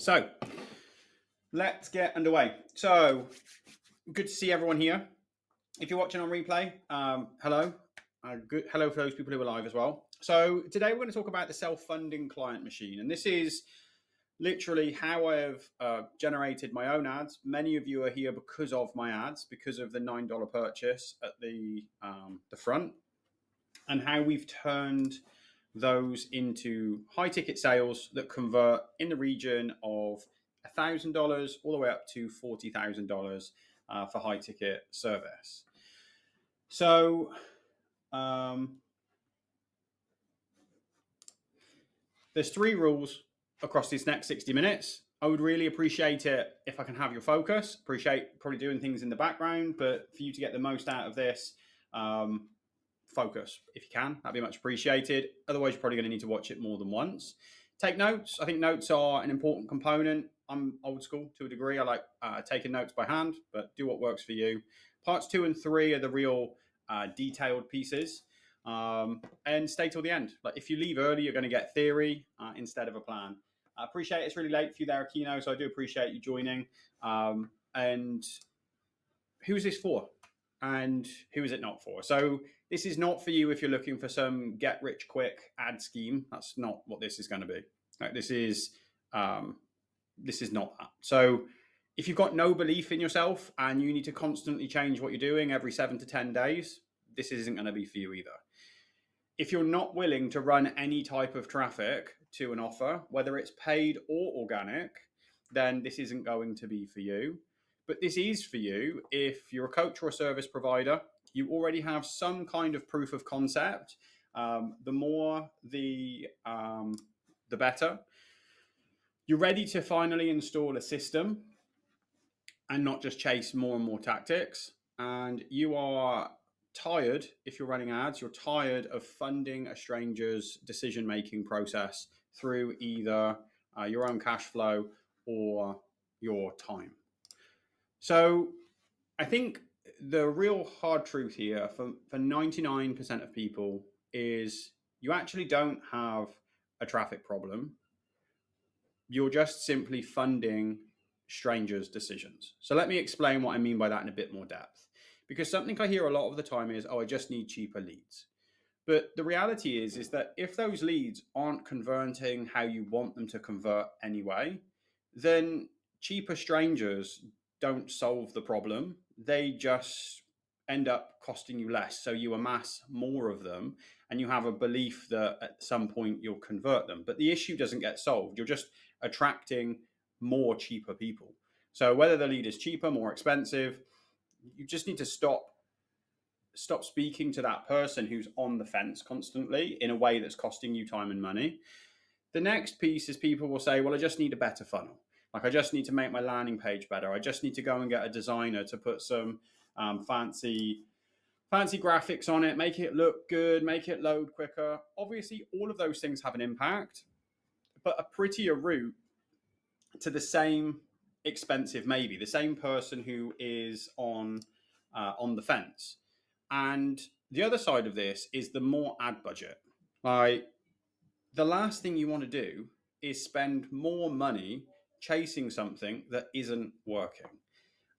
So let's get underway. So good to see everyone here. If you're watching on replay, hello. Hello for those people who are live as well. So today we're going to talk about the self-funding client machine. And this is literally how I have generated my own ads. Many of you are here because of my ads, because of the $9 purchase at the front, and how we've turned those into high ticket sales that convert in the region of $1,000 all the way up to $40,000 for high ticket service. So there's 3 rules across this next 60 minutes. I would really appreciate it if I can have your focus. Appreciate probably doing things in the background, but for you to get the most out of this, focus if you can. That'd be much appreciated. Otherwise, you're probably going to need to watch it more than once. Take notes. I think notes are an important component. I'm old school to a degree. I like taking notes by hand, but do what works for you. Parts 2 and 3 are the real detailed pieces. And stay till the end. Like if you leave early, you're going to get theory instead of a plan. I appreciate it's really late for you there, Aquino, so I do appreciate you joining. And who's this for? And who is it not for? So this is not for you if you're looking for some get rich quick ad scheme. That's not what this is going to be. Right, this is not that. So if you've got no belief in yourself and you need to constantly change what you're doing every 7 to 10 days, this isn't going to be for you either. If you're not willing to run any type of traffic to an offer, whether it's paid or organic, then this isn't going to be for you. But this is for you if you're a coach or a service provider, you already have some kind of proof of concept. The more, the better. You're ready to finally install a system and not just chase more and more tactics. And you are tired, if you're running ads, you're tired of funding a stranger's decision-making process through either your own cash flow or your time. So I think the real hard truth here for 99% of people is you actually don't have a traffic problem. You're just simply funding strangers' decisions. So let me explain what I mean by that in a bit more depth. Because something I hear a lot of the time is, oh, I just need cheaper leads. But the reality is that if those leads aren't converting how you want them to convert anyway, then cheaper strangers don't solve the problem. They just end up costing you less. So you amass more of them and you have a belief that at some point you'll convert them. But the issue doesn't get solved. You're just attracting more cheaper people. So whether the lead is cheaper, more expensive, you just need to stop speaking to that person who's on the fence constantly in a way that's costing you time and money. The next piece is people will say, well, I just need a better funnel. Like I just need to make my landing page better. I just need to go and get a designer to put some fancy graphics on it, make it look good, make it load quicker. Obviously, all of those things have an impact, but a prettier route to the same expensive, maybe the same person who is on the fence. And the other side of this is the more ad budget. Like the last thing you want to do is spend more money chasing something that isn't working.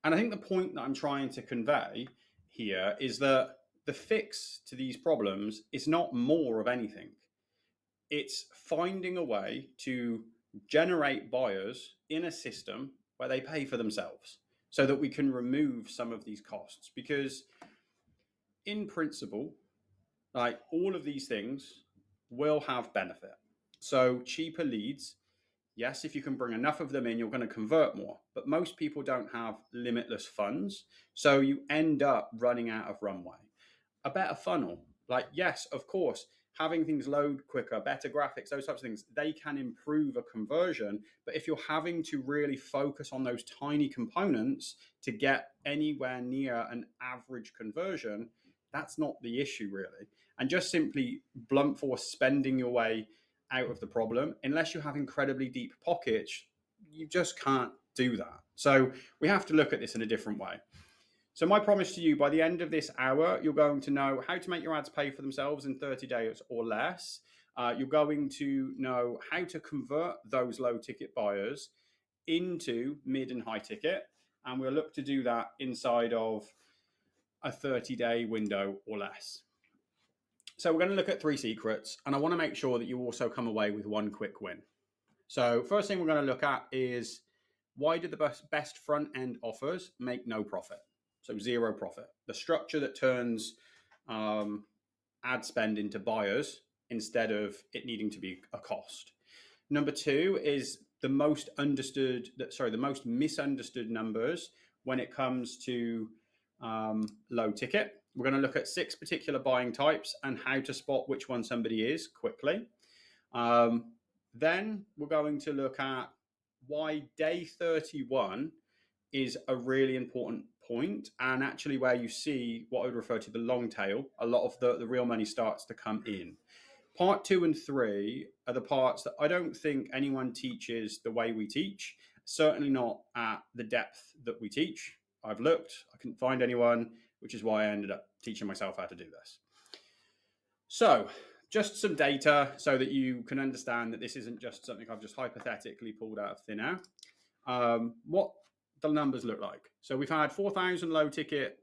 And I think the point that I'm trying to convey here is that the fix to these problems is not more of anything. It's finding a way to generate buyers in a system where they pay for themselves so that we can remove some of these costs. Because in principle, like all of these things will have benefit. So cheaper leads, yes, if you can bring enough of them in, you're going to convert more. But most people don't have limitless funds. So you end up running out of runway. A better funnel, like, yes, of course, having things load quicker, better graphics, those types of things, they can improve a conversion. But if you're having to really focus on those tiny components to get anywhere near an average conversion, that's not the issue really. And just simply blunt force spending your way out of the problem, unless you have incredibly deep pockets, you just can't do that. So we have to look at this in a different way. So my promise to you, by the end of this hour, you're going to know how to make your ads pay for themselves in 30 days or less. You're going to know how to convert those low ticket buyers into mid and high ticket. And we'll look to do that inside of a 30-day window or less. So we're going to look at 3 secrets, and I want to make sure that you also come away with one quick win. So first thing we're going to look at is, why did the best front end offers make no profit? So 0 profit. The structure that turns ad spend into buyers instead of it needing to be a cost. Number 2 is the most misunderstood numbers when it comes to low ticket. We're going to look at 6 particular buying types and how to spot which one somebody is quickly. Then we're going to look at why day 31 is a really important point, and actually where you see what I would refer to the long tail. A lot of the real money starts to come in. Part 2 and 3 are the parts that I don't think anyone teaches the way we teach, certainly not at the depth that we teach. I've looked, I couldn't find anyone, which is why I ended up teaching myself how to do this. So just some data so that you can understand that this isn't just something I've just hypothetically pulled out of thin air. What the numbers look like. So we've had 4,000 low ticket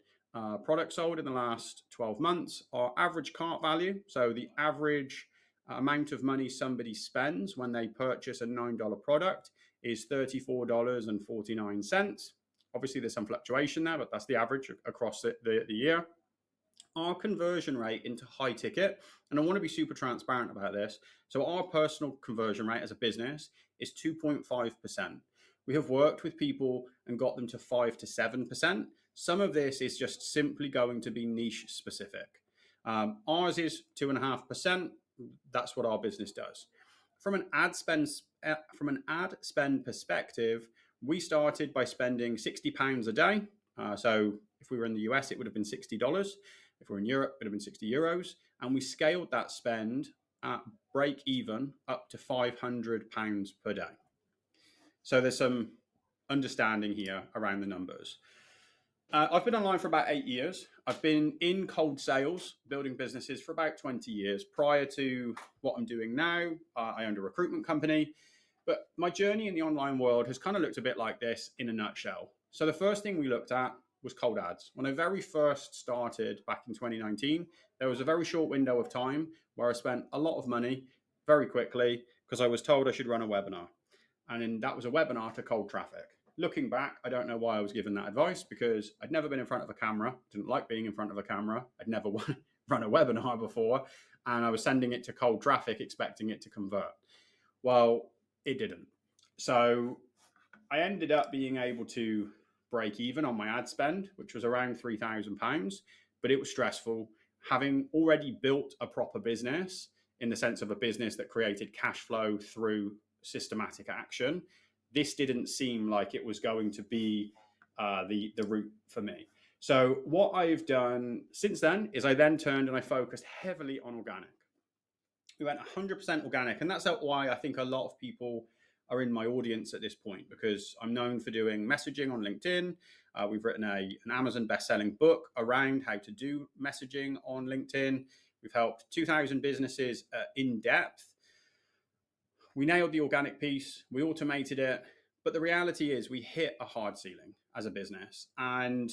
products sold in the last 12 months. Our average cart value, so the average amount of money somebody spends when they purchase a $9 product, is $34.49. Obviously, there's some fluctuation there, but that's the average across the year. Our conversion rate into high ticket, and I want to be super transparent about this. So our personal conversion rate as a business is 2.5%. We have worked with people and got them to 5 to 7%. Some of this is just simply going to be niche specific. Ours is 2.5%. That's what our business does. From an ad spend perspective, we started by spending £60 a day. So if we were in the US, it would have been $60. If we're in Europe, it would have been €60. And we scaled that spend at break even up to £500 per day. So there's some understanding here around the numbers. I've been online for about 8 years. I've been in cold sales, building businesses for about 20 years. Prior to what I'm doing now, I owned a recruitment company. But my journey in the online world has kind of looked a bit like this in a nutshell. So the first thing we looked at was cold ads. When I very first started back in 2019, there was a very short window of time where I spent a lot of money very quickly because I was told I should run a webinar. And then that was a webinar to cold traffic. Looking back, I don't know why I was given that advice, because I'd never been in front of a camera, didn't like being in front of a camera. I'd never run a webinar before, and I was sending it to cold traffic expecting it to convert. Well, it didn't. So I ended up being able to break even on my ad spend, which was around £3,000, but it was stressful. Having already built a proper business, in the sense of a business that created cash flow through systematic action, this didn't seem like it was going to be the route for me. So what I've done since then is I then turned and I focused heavily on organic. We went 100% organic, and that's why I think a lot of people are in my audience at this point, because I'm known for doing messaging on LinkedIn. We've written an Amazon best-selling book around how to do messaging on LinkedIn. We've helped 2,000 businesses in depth. We nailed the organic piece, we automated it, but the reality is we hit a hard ceiling as a business, and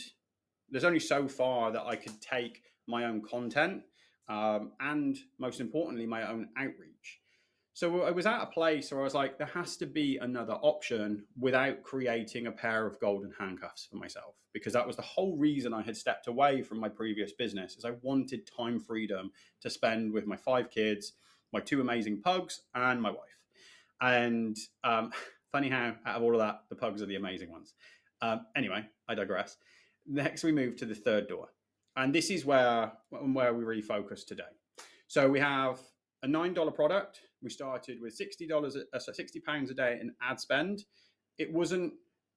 there's only so far that I could take my own content and, most importantly, my own outreach. So I was at a place where I was like, there has to be another option without creating a pair of golden handcuffs for myself, because that was the whole reason I had stepped away from my previous business, is I wanted time freedom to spend with my 5 kids, my 2 amazing pugs, and my wife. And funny how out of all of that, the pugs are the amazing ones. Anyway, I digress. Next, we move to the third door. And this is where we really focus today. So we have a $9 product. We started with £60 a day in ad spend. It wasn't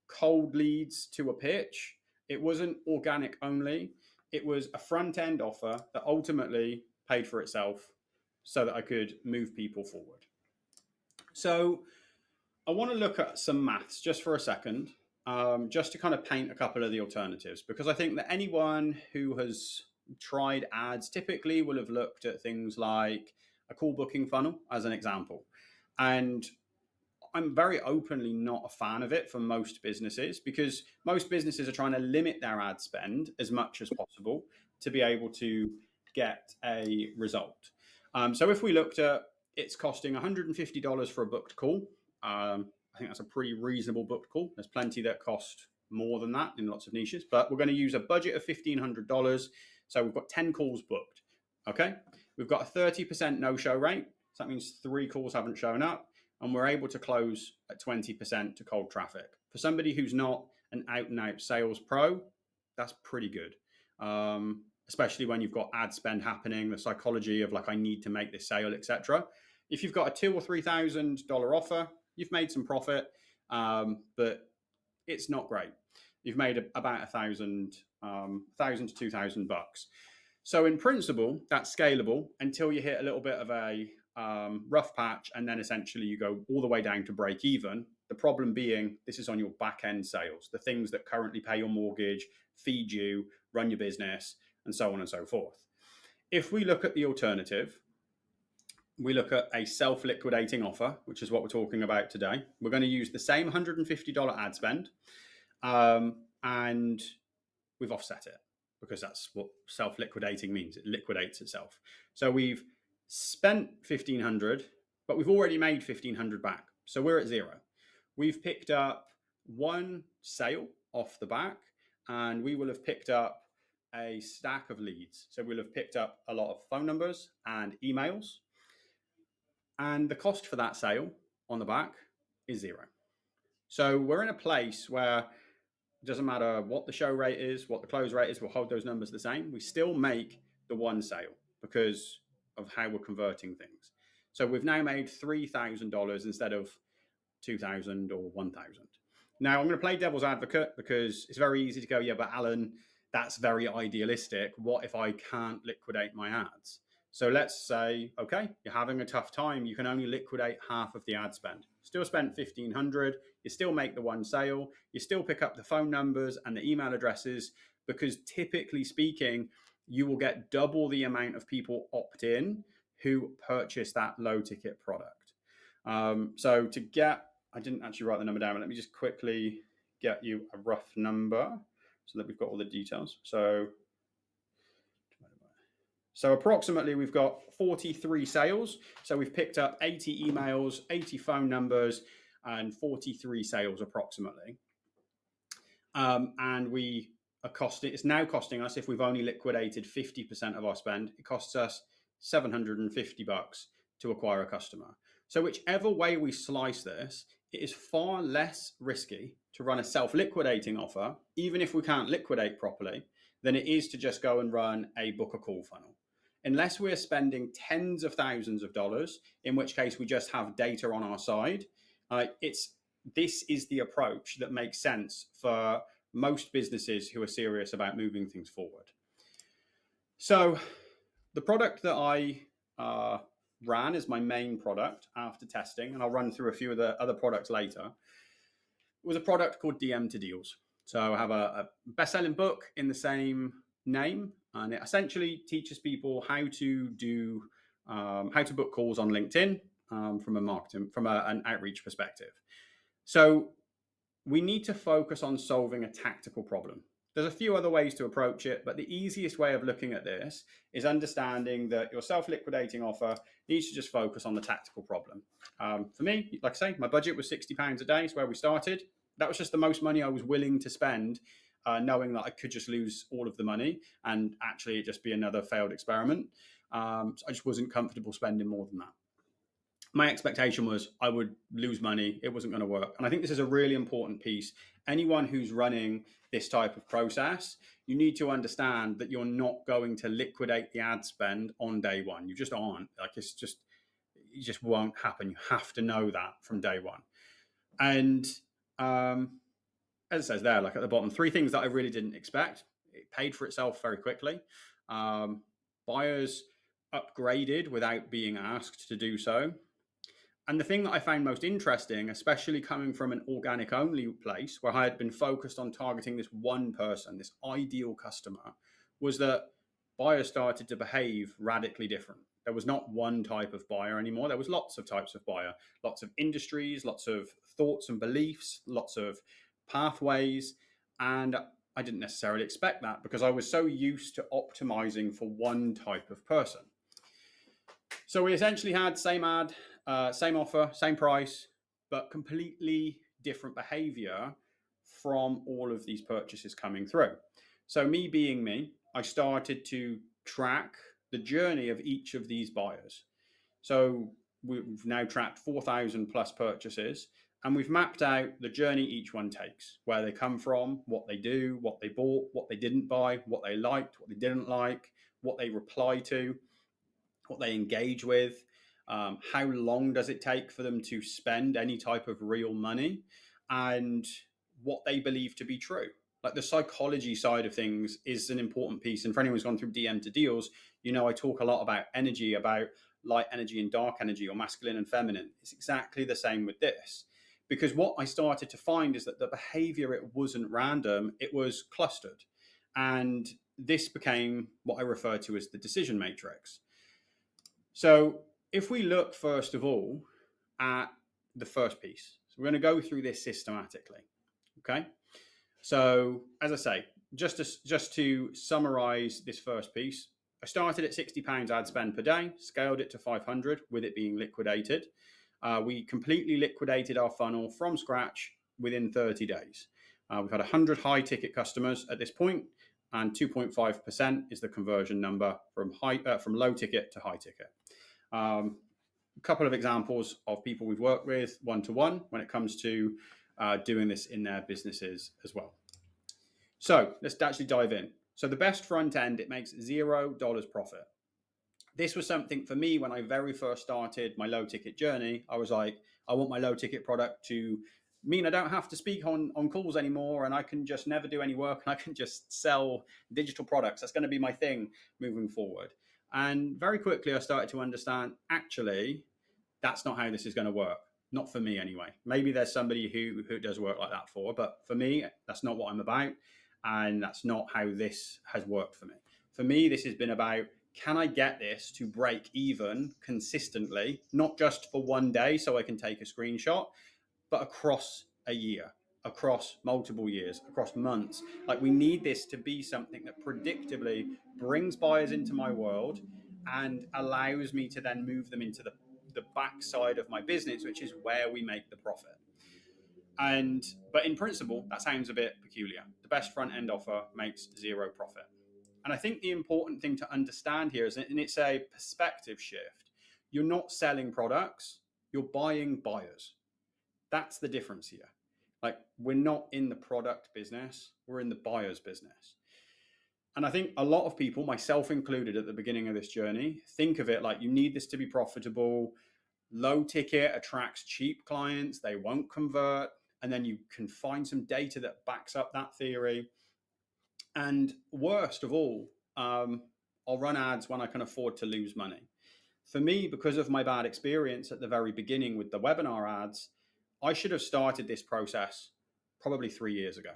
cold leads to a pitch. It wasn't organic only. It was a front end offer that ultimately paid for itself so that I could move people forward. So I want to look at some maths just for a second, just to kind of paint a couple of the alternatives, because I think that anyone who has tried ads typically will have looked at things like a call booking funnel as an example. And I'm very openly not a fan of it for most businesses, because most businesses are trying to limit their ad spend as much as possible to be able to get a result. So if we looked at, it's costing $150 for a booked call. I think that's a pretty reasonable booked call. There's plenty that cost more than that in lots of niches, but we're going to use a budget of $1,500. So we've got 10 calls booked. Okay. We've got a 30% no-show rate. So that means 3 calls haven't shown up, and we're able to close at 20% to cold traffic. For somebody who's not an out-and-out sales pro, that's pretty good. Especially when you've got ad spend happening, the psychology of like, I need to make this sale, etc. If you've got a $2,000 or $3,000 offer, you've made some profit, but it's not great. You've made about $1,000 to $2,000 bucks. So in principle, that's scalable until you hit a little bit of a rough patch, and then essentially you go all the way down to break even. The problem being, this is on your back end sales, the things that currently pay your mortgage, feed you, run your business, and so on and so forth. If we look at the alternative, we look at a self-liquidating offer, which is what we're talking about today. We're going to use the same $150 ad spend, and we've offset it, because that's what self-liquidating means. It liquidates itself. So we've spent $1,500, but we've already made $1,500 back. So we're at zero. We've picked up 1 sale off the back, and we will have picked up a stack of leads. So we'll have picked up a lot of phone numbers and emails. And the cost for that sale on the back is zero. So we're in a place where it doesn't matter what the show rate is, what the close rate is, we'll hold those numbers the same. We still make the 1 sale because of how we're converting things. So we've now made $3,000 instead of $2,000 or $1,000. Now I'm going to play devil's advocate, because it's very easy to go, yeah, but Alan, that's very idealistic. What if I can't liquidate my ads? So let's say, okay, you're having a tough time. You can only liquidate half of the ad spend. Still spent $1,500. You still make the 1 sale. You still pick up the phone numbers and the email addresses, because typically speaking, you will get double the amount of people opt in who purchase that low ticket product. So to get, I didn't actually write the number down, but let me just quickly get you a rough number so that we've got all the details. So approximately we've got 43 sales. So we've picked up 80 emails, 80 phone numbers, and 43 sales approximately. And we are costing, it's now costing us, if we've only liquidated 50% of our spend, it costs us $750 to acquire a customer. So whichever way we slice this, it is far less risky to run a self-liquidating offer, even if we can't liquidate properly, than it is to just go and run a book a call funnel. Unless we're spending tens of thousands of dollars, in which case we just have data on our side, this is the approach that makes sense for most businesses who are serious about moving things forward. So the product that I ran as my main product after testing, and I'll run through a few of the other products later, was a product called DM to Deals. So I have a best-selling book in the same name, and it essentially teaches people how to book calls on LinkedIn from an outreach perspective. So we need to focus on solving a tactical problem. There's a few other ways to approach it, but the easiest way of looking at this is understanding that your self-liquidating offer needs to just focus on the tactical problem. For me, like I say, my budget was £60 a day. It's where we started. That was just the most money I was willing to spend, knowing that I could just lose all of the money and actually it just be another failed experiment. So I just wasn't comfortable spending more than that. My expectation was I would lose money. It wasn't going to work. And I think this is a really important piece. Anyone who's running this type of process, you need to understand that you're not going to liquidate the ad spend on day one. You just aren't. It just won't happen. You have to know that from day one. And as it says there, like at the bottom, 3 things that I really didn't expect. It paid for itself very quickly. Buyers upgraded without being asked to do so. And the thing that I found most interesting, especially coming from an organic only place where I had been focused on targeting this one person, this ideal customer, was that buyers started to behave radically different. There was not one type of buyer anymore. There was lots of types of buyer, lots of industries, lots of thoughts and beliefs, lots of pathways. And I didn't necessarily expect that because I was so used to optimizing for one type of person. So we essentially had same ad, same offer, same price, but completely different behavior from all of these purchases coming through. So me being me, I started to track the journey of each of these buyers. So we've now tracked 4,000 plus purchases, and we've mapped out the journey each one takes, where they come from, what they do, what they bought, what they didn't buy, what they liked, what they didn't like, what they reply to, what they engage with, how long does it take for them to spend any type of real money, and what they believe to be true. Like the psychology side of things is an important piece. And for anyone who's gone through DM to deals, I talk a lot about energy, about light energy and dark energy, or masculine and feminine. It's exactly the same with this. Because what I started to find is that the behavior, it wasn't random, it was clustered. And this became what I refer to as the decision matrix. So if we look first of all at the first piece, so we're going to go through this systematically. Okay. So as I say, just to summarize this first piece, I started at £60 ad spend per day, scaled it to 500 with it being liquidated. We completely liquidated our funnel from scratch within 30 days. We've had 100 high ticket customers at this point, and 2.5% is the conversion number from low ticket to high ticket. A couple of examples of people we've worked with one-to-one when it comes to doing this in their businesses as well. So let's actually dive in. So the best front end, it makes $0 profit. This was something for me when I very first started my low ticket journey. I was like, I want my low ticket product to mean I don't have to speak on calls anymore, and I can just never do any work, and I can just sell digital products. That's going to be my thing moving forward. And very quickly I started to understand, actually, that's not how this is going to work. Not for me anyway. Maybe there's somebody who does work like that for, but for me, that's not what I'm about. And that's not how this has worked for me. For me, this has been about, can I get this to break even consistently, not just for one day so I can take a screenshot, but across a year, across multiple years, across months. Like, we need this to be something that predictably brings buyers into my world and allows me to then move them into the backside of my business, which is where we make the profit. But in principle, that sounds a bit peculiar. The best front end offer makes zero profit. And I think the important thing to understand here is, and it's a perspective shift, you're not selling products, you're buying buyers. That's the difference here. Like, we're not in the product business, we're in the buyer's business. And I think a lot of people, myself included at the beginning of this journey, think of it like you need this to be profitable. Low ticket attracts cheap clients, they won't convert. And then you can find some data that backs up that theory. And worst of all, I'll run ads when I can afford to lose money. For me, because of my bad experience at the very beginning with the webinar ads, I should have started this process probably 3 years ago.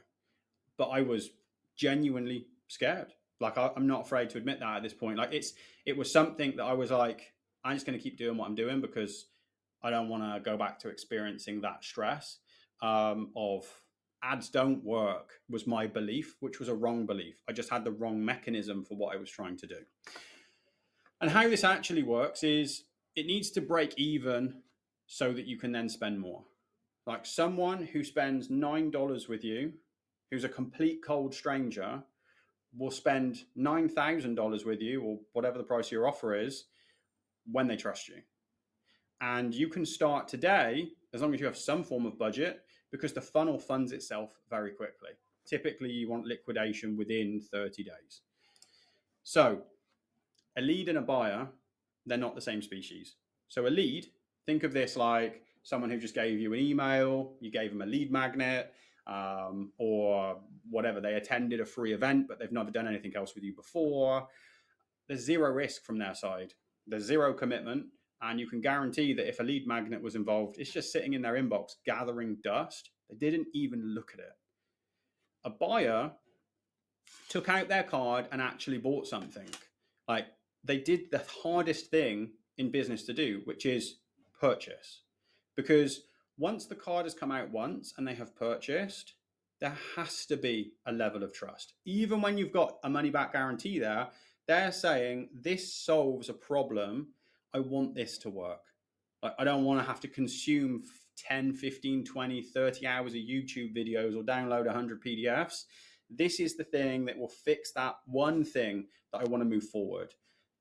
But I was genuinely scared. Like, I'm not afraid to admit that at this point. Like, it was something that I was like, I'm just going to keep doing what I'm doing because I don't want to go back to experiencing that stress of ads don't work, was my belief, which was a wrong belief. I just had the wrong mechanism for what I was trying to do. And how this actually works is it needs to break even so that you can then spend more. Like, someone who spends $9 with you, who's a complete cold stranger, will spend $9,000 with you, or whatever the price of your offer is, when they trust you. And you can start today, as long as you have some form of budget, because the funnel funds itself very quickly. Typically, you want liquidation within 30 days. So a lead and a buyer, they're not the same species. So a lead, think of this like someone who just gave you an email, you gave them a lead magnet, or whatever. They attended a free event, but they've never done anything else with you before. There's zero risk from their side. There's zero commitment. And you can guarantee that if a lead magnet was involved, it's just sitting in their inbox gathering dust. They didn't even look at it. A buyer took out their card and actually bought something. Like, they did the hardest thing in business to do, which is purchase. Because once the card has come out once and they have purchased, there has to be a level of trust. Even when you've got a money back guarantee there, they're saying, this solves a problem. I want this to work. I don't want to have to consume 10, 15, 20, 30 hours of YouTube videos or download 100 PDFs. This is the thing that will fix that one thing that I want to move forward.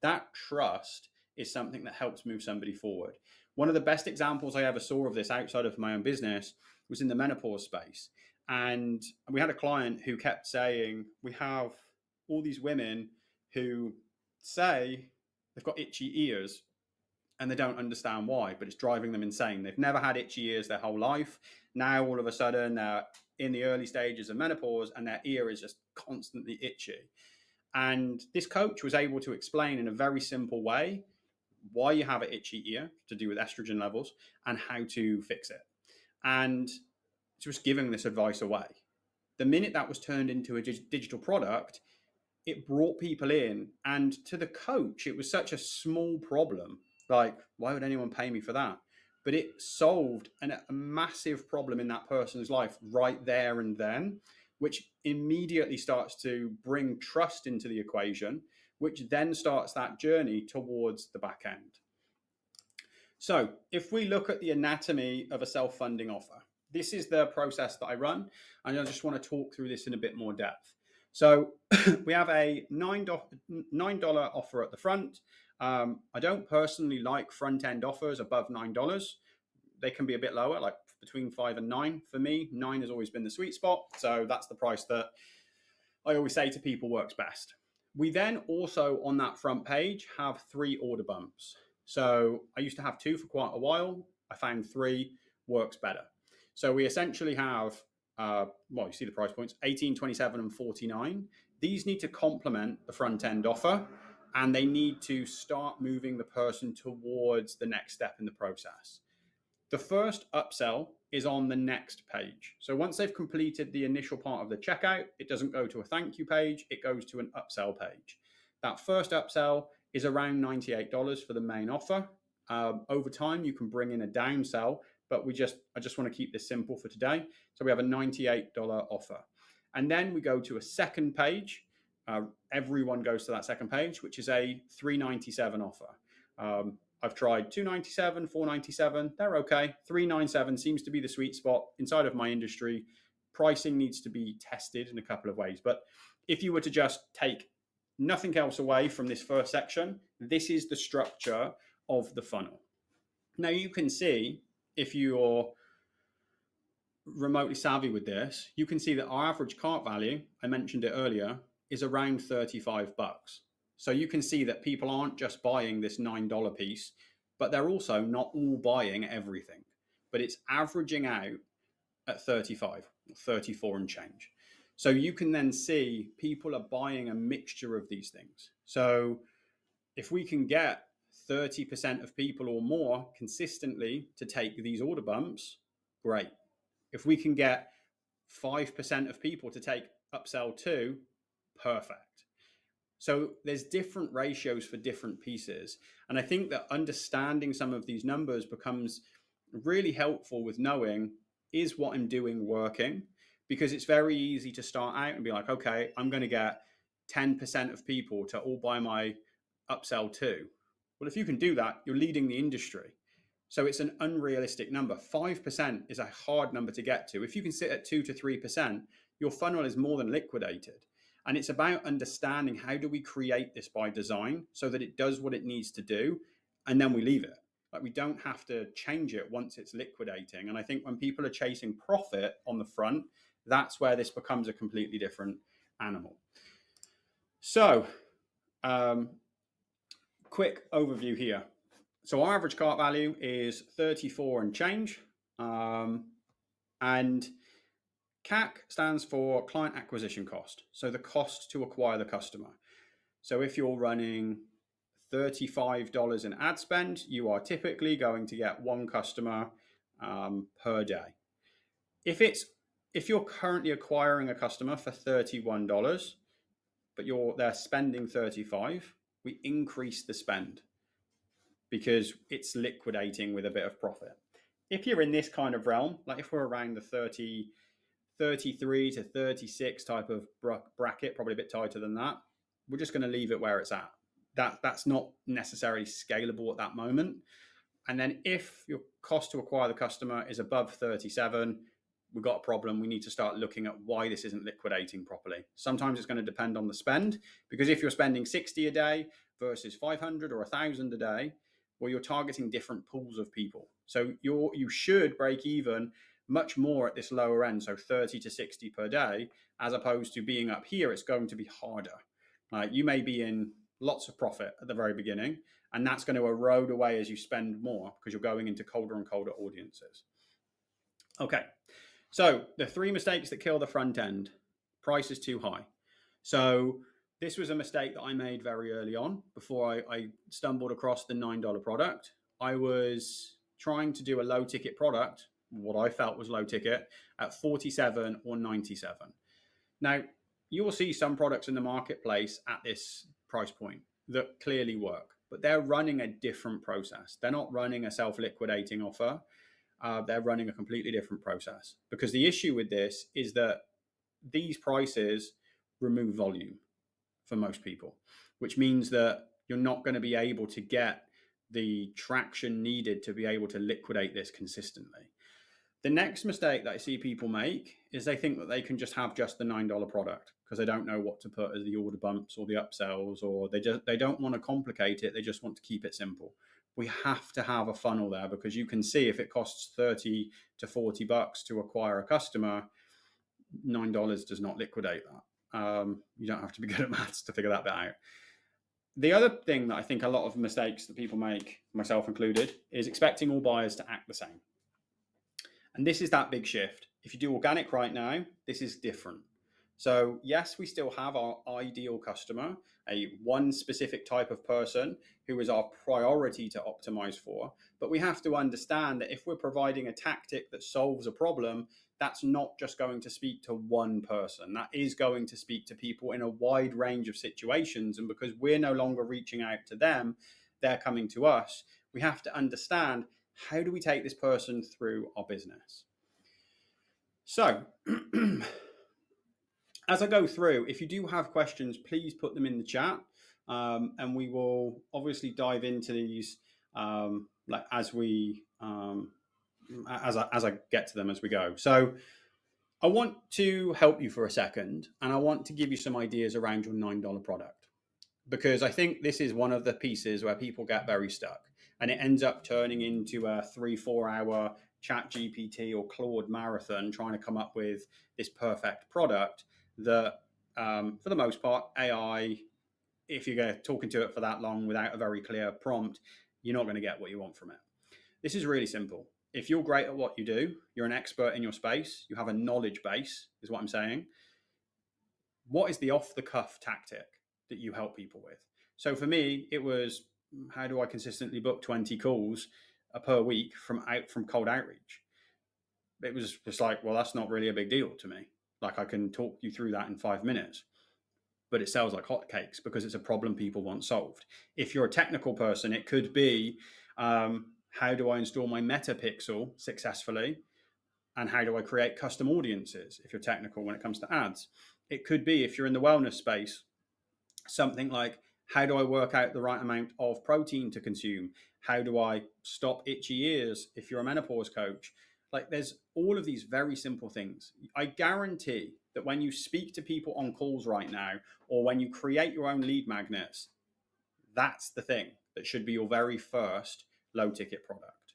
That trust is something that helps move somebody forward. One of the best examples I ever saw of this outside of my own business was in the menopause space. And we had a client who kept saying, we have all these women who say they've got itchy ears and they don't understand why, but it's driving them insane. They've never had itchy ears their whole life. Now, all of a sudden, they're in the early stages of menopause and their ear is just constantly itchy. And this coach was able to explain in a very simple way why you have an itchy ear, to do with estrogen levels, and how to fix it. And just giving this advice away. The minute that was turned into a digital product, it brought people in. And to the coach, it was such a small problem. Like, why would anyone pay me for that? But it solved a massive problem in that person's life right there and then, which immediately starts to bring trust into the equation, which then starts that journey towards the back end. So if we look at the anatomy of a self-funding offer, this is the process that I run, and I just want to talk through this in a bit more depth. So we have a $9 offer at the front. I don't personally like front-end offers above $9. They can be a bit lower, like between 5 and 9. For me, 9 has always been the sweet spot. So that's the price that I always say to people works best. We then also on that front page have 3 order bumps. So I used to have 2 for quite a while. I found 3 works better. So we essentially have, you see the price points, 18, 27, and 49. These need to complement the front end offer, and they need to start moving the person towards the next step in the process. The first upsell is on the next page. So once they've completed the initial part of the checkout, it doesn't go to a thank you page, it goes to an upsell page. That first upsell is around $98 for the main offer. Over time, you can bring in a downsell, but I just want to keep this simple for today. So we have a $98 offer. And then we go to a second page. Everyone goes to that second page, which is a $397 offer. I've tried $297, $497. They're okay. $397 seems to be the sweet spot inside of my industry. Pricing needs to be tested in a couple of ways. But if you were to just take nothing else away from this first section, this is the structure of the funnel. Now you can see, if you're remotely savvy with this, you can see that our average cart value, I mentioned it earlier, is around 35 bucks. So you can see that people aren't just buying this $9 piece, but they're also not all buying everything. But it's averaging out at 35, 34 and change. So you can then see people are buying a mixture of these things. So if we can get 30% of people or more consistently to take these order bumps, great. If we can get 5% of people to take upsell 2, perfect. So there's different ratios for different pieces. And I think that understanding some of these numbers becomes really helpful with knowing, is what I'm doing working? Because it's very easy to start out and be like, okay, I'm going to get 10% of people to all buy my upsell 2. Well, if you can do that, you're leading the industry. So it's an unrealistic number. 5% is a hard number to get to. If you can sit at 2 to 3%, your funnel is more than liquidated. And it's about understanding, how do we create this by design so that it does what it needs to do, and then we leave it. Like, we don't have to change it once it's liquidating. And I think when people are chasing profit on the front, that's where this becomes a completely different animal. So, quick overview here. So our average cart value is 34 and change. And CAC stands for client acquisition cost. So the cost to acquire the customer. So if you're running $35 in ad spend, you are typically going to get 1 customer per day. If you're currently acquiring a customer for $31, but they're spending $35, we increase the spend because it's liquidating with a bit of profit. If you're in this kind of realm, like if we're around the 33 to 36 type of bracket, probably a bit tighter than that, we're just going to leave it where it's at. That's not necessarily scalable at that moment. And then if your cost to acquire the customer is above 37, we've got a problem. We need to start looking at why this isn't liquidating properly. Sometimes it's going to depend on the spend, because if you're spending 60 a day versus 500 or 1,000 a day, well, you're targeting different pools of people. So you should break even much more at this lower end, so 30 to 60 per day, as opposed to being up here. It's going to be harder. You may be in lots of profit at the very beginning, and that's going to erode away as you spend more because you're going into colder and colder audiences. Okay, so the 3 mistakes that kill the front end. Price is too high. So this was a mistake that I made very early on before I stumbled across the $9 product. I was trying to do a low ticket product, what I felt was low ticket, at 47 or 97. Now, you will see some products in the marketplace at this price point that clearly work, but they're running a different process. They're not running a self-liquidating offer. They're running a completely different process, because the issue with this is that these prices remove volume for most people, which means that you're not going to be able to get the traction needed to be able to liquidate this consistently. The next mistake that I see people make is they think that they can just have just the $9 product because they don't know what to put as the order bumps or the upsells, or they don't want to complicate it. They just want to keep it simple. We have to have a funnel there, because you can see if it costs 30 to 40 bucks to acquire a customer, $9 does not liquidate that. You don't have to be good at maths to figure that bit out. The other thing that I think a lot of mistakes that people make, myself included, is expecting all buyers to act the same. And this is that big shift. If you do organic right now, this is different. So yes, we still have our ideal customer, one specific type of person who is our priority to optimize for. But we have to understand that if we're providing a tactic that solves a problem, that's not just going to speak to one person. That is going to speak to people in a wide range of situations. And because we're no longer reaching out to them, they're coming to us. We have to understand, how do we take this person through our business? So as I go through, if you do have questions, please put them in the chat, and we will obviously dive into these as I get to them as we go. So I want to help you for a second, and I want to give you some ideas around your $9 product, because I think this is one of the pieces where people get very stuck, and it ends up turning into a 3-4 hour ChatGPT or Claude marathon trying to come up with this perfect product that, for the most part, AI, if you're talking to it for that long without a very clear prompt, you're not going to get what you want from it. This is really simple. If you're great at what you do, you're an expert in your space, you have a knowledge base, is what I'm saying. What is the off-the-cuff tactic that you help people with? So for me, it was, how do I consistently book 20 calls per week from cold outreach? It was just like, well, that's not really a big deal to me. Like, I can talk you through that in 5 minutes, but it sells like hotcakes because it's a problem people want solved. If you're a technical person, it could be, how do I install my Meta Pixel successfully? And how do I create custom audiences if you're technical when it comes to ads? It could be, if you're in the wellness space, something like, how do I work out the right amount of protein to consume? How do I stop itchy ears if you're a menopause coach? Like, there's all of these very simple things. I guarantee that when you speak to people on calls right now, or when you create your own lead magnets, that's the thing that should be your very first low ticket product.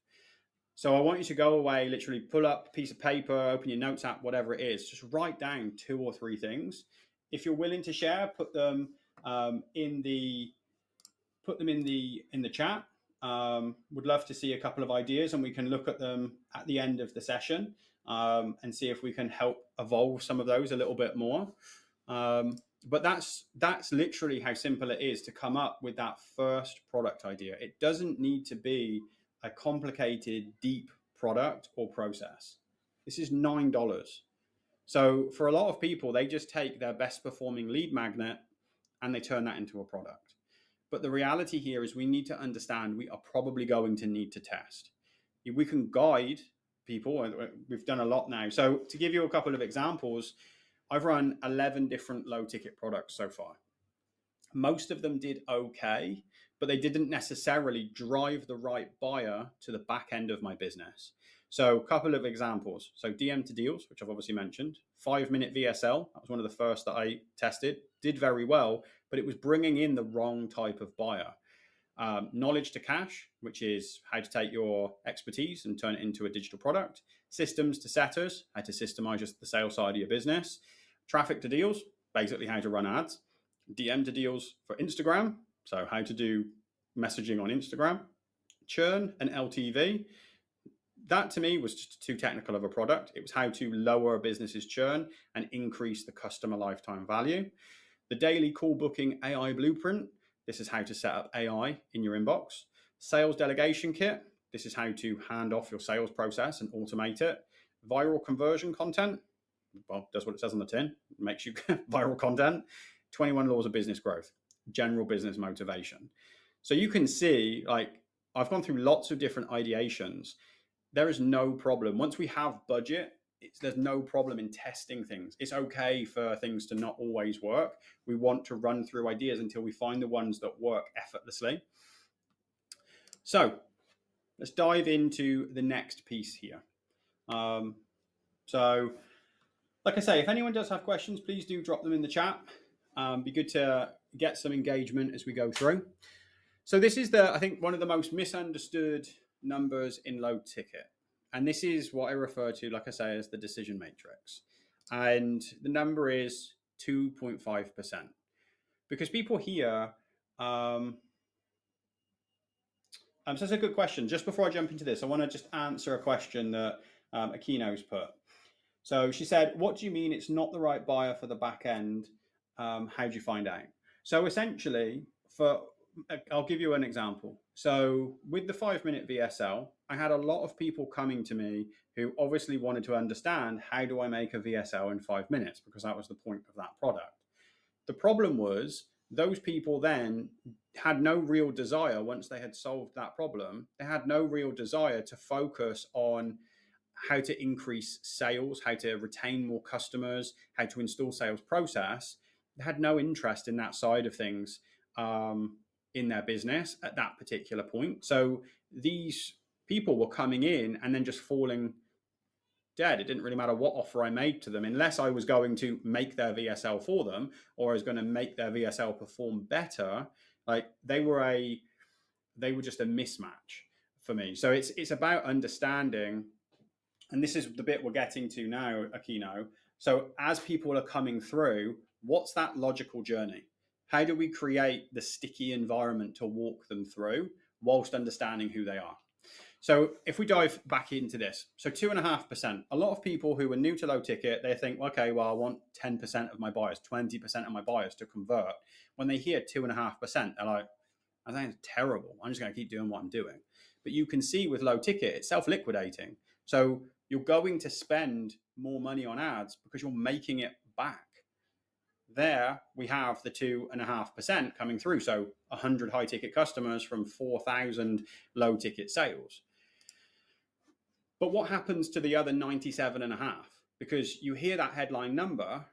So I want you to go away, literally pull up a piece of paper, open your notes app, whatever it is, just write down 2 or 3 things. If you're willing to share, put them in the chat. Would love to see a couple of ideas, and we can look at them at the end of the session, and see if we can help evolve some of those a little bit more. But that's literally how simple it is to come up with that first product idea. It doesn't need to be a complicated, deep product or process. This is $9. So for a lot of people, they just take their best performing lead magnet and they turn that into a product. But the reality here is we need to understand we are probably going to need to test. We can guide people, and we've done a lot now. So to give you a couple of examples, I've run 11 different low ticket products so far. Most of them did okay, but they didn't necessarily drive the right buyer to the back end of my business. So a couple of examples. So DM to deals, which I've obviously mentioned. 5-minute VSL, that was one of the first that I tested. Did very well, but it was bringing in the wrong type of buyer. Knowledge to cash, which is how to take your expertise and turn it into a digital product. Systems to setters, how to systemize just the sales side of your business. Traffic to deals, basically how to run ads. DM to deals for Instagram, so how to do messaging on Instagram. Churn and LTV, that to me was just too technical of a product. It was how to lower a business's churn and increase the customer lifetime value. The daily call booking AI blueprint, this is how to set up AI in your inbox. Sales delegation kit, this is how to hand off your sales process and automate it. Viral conversion content, well, does what it says on the tin, makes you viral content. 21 laws of business growth, general business motivation. So you can see, like, I've gone through lots of different ideations. There is no problem. Once we have budget, there's no problem in testing things. It's okay for things to not always work. We want to run through ideas until we find the ones that work effortlessly. So let's dive into the next piece here. So like I say, if anyone does have questions, please do drop them in the chat. Be good to get some engagement as we go through. So this is I think one of the most misunderstood numbers in low ticket. And this is what I refer to, like I say, as the decision matrix. And the number is 2.5%. Because people here, so that's a good question. Just before I jump into this, I want to just answer a question that Akino's put. So she said, what do you mean it's not the right buyer for the back end? How do you find out? So essentially, I'll give you an example. So with the 5-minute VSL, I had a lot of people coming to me who obviously wanted to understand, how do I make a VSL in 5 minutes? Because that was the point of that product. The problem was those people then had no real desire, once they had solved that problem, they had no real desire to focus on how to increase sales, how to retain more customers, how to install sales process. They had no interest in that side of things in their business at that particular point. So these people were coming in and then just falling dead. It didn't really matter what offer I made to them, unless I was going to make their VSL for them, or I was going to make their VSL perform better. Like they were just a mismatch for me. So it's about understanding, and this is the bit we're getting to now, Aquino. So as people are coming through, what's that logical journey? How do we create the sticky environment to walk them through whilst understanding who they are? So if we dive back into this, so 2.5%, a lot of people who are new to low ticket, they think, okay, well, I want 10% of my buyers, 20% of my buyers to convert. When they hear 2.5%, they're like, I think it's terrible. I'm just going to keep doing what I'm doing. But you can see with low ticket, it's self-liquidating. So you're going to spend more money on ads because you're making it back. There we have the 2.5% coming through. So 100 high ticket customers from 4,000 low ticket sales. But what happens to the other 97.5? Because you hear that headline number,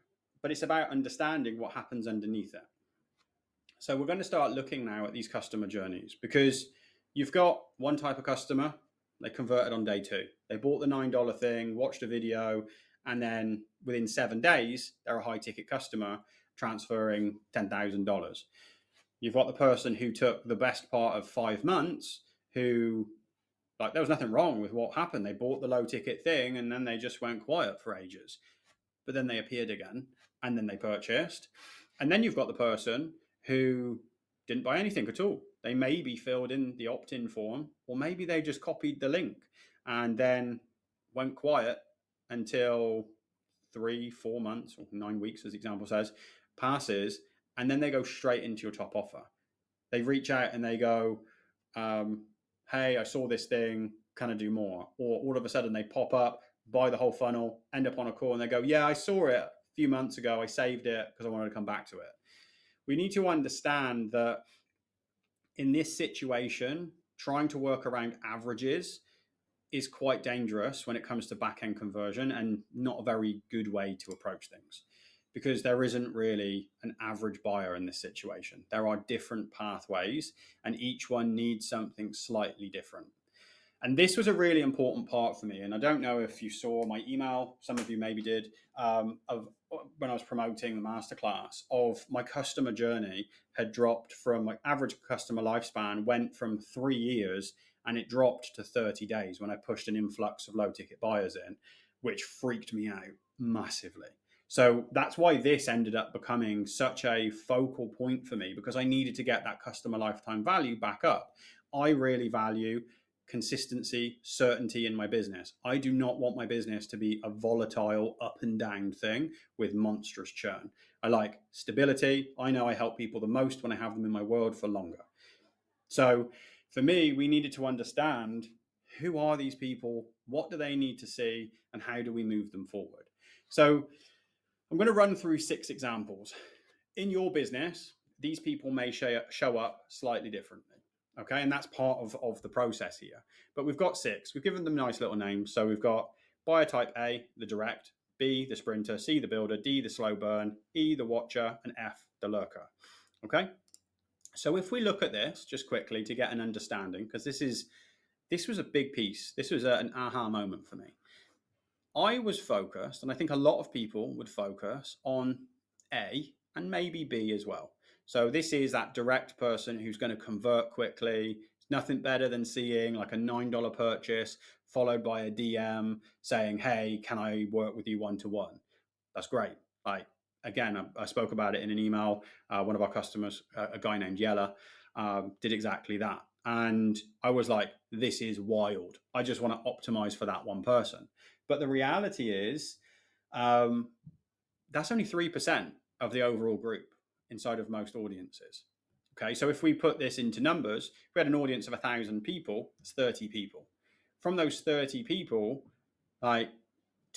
but it's about understanding what happens underneath it. So we're going to start looking now at these customer journeys, because you've got one type of customer, they converted on day 2. They bought the $9 thing, watched a video, and then within 7 days, they're a high ticket customer transferring $10,000. You've got the person who took the best part of 5 months, who, like, there was nothing wrong with what happened. They bought the low ticket thing and then they just went quiet for ages. But then they appeared again and then they purchased. And then you've got the person who didn't buy anything at all. They maybe filled in the opt-in form, or maybe they just copied the link and then went quiet until 3-4 months or 9 weeks, as the example says, passes, and then they go straight into your top offer. They reach out and they go, hey, I saw this thing, can I do more? Or all of a sudden they pop up, buy the whole funnel, end up on a call, and they go, yeah, I saw it a few months ago, I saved it because I wanted to come back to it. We need to understand that in this situation, trying to work around averages is quite dangerous when it comes to back end conversion and not a very good way to approach things because there isn't really an average buyer in this situation. There are different pathways and each one needs something slightly different. And this was a really important part for me. And I don't know if you saw my email, some of you maybe did, of when I was promoting the masterclass, of my customer journey had dropped from my average customer lifespan went from 3 years and it dropped to 30 days when I pushed an influx of low ticket buyers in, which freaked me out massively. So that's why this ended up becoming such a focal point for me because I needed to get that customer lifetime value back up. I really value consistency, certainty in my business. I do not want my business to be a volatile up and down thing with monstrous churn. I like stability. I know I help people the most when I have them in my world for longer. So for me, we needed to understand who are these people, what do they need to see, and how do we move them forward? So I'm going to run through 6 examples. In your business, these people may show up slightly differently. Okay, and that's part of the process here. But we've got 6. We've given them nice little names. So we've got buyer type A, the direct, B, the sprinter, C, the builder, D, the slow burn, E, the watcher, and F, the lurker. Okay, so if we look at this just quickly to get an understanding, because this was a big piece. This was an aha moment for me. I was focused, and I think a lot of people would focus on A and maybe B as well. So this is that direct person who's going to convert quickly. It's nothing better than seeing like a $9 purchase followed by a DM saying, hey, can I work with you one-to-one? That's great. Like, again, I spoke about it in an email. One of our customers, a guy named Yella, did exactly that. And I was like, this is wild. I just want to optimize for that one person. But the reality is, that's only 3% of the overall group inside of most audiences. Okay, so if we put this into numbers, if we had an audience of 1,000 people, it's 30 people. From those 30 people, like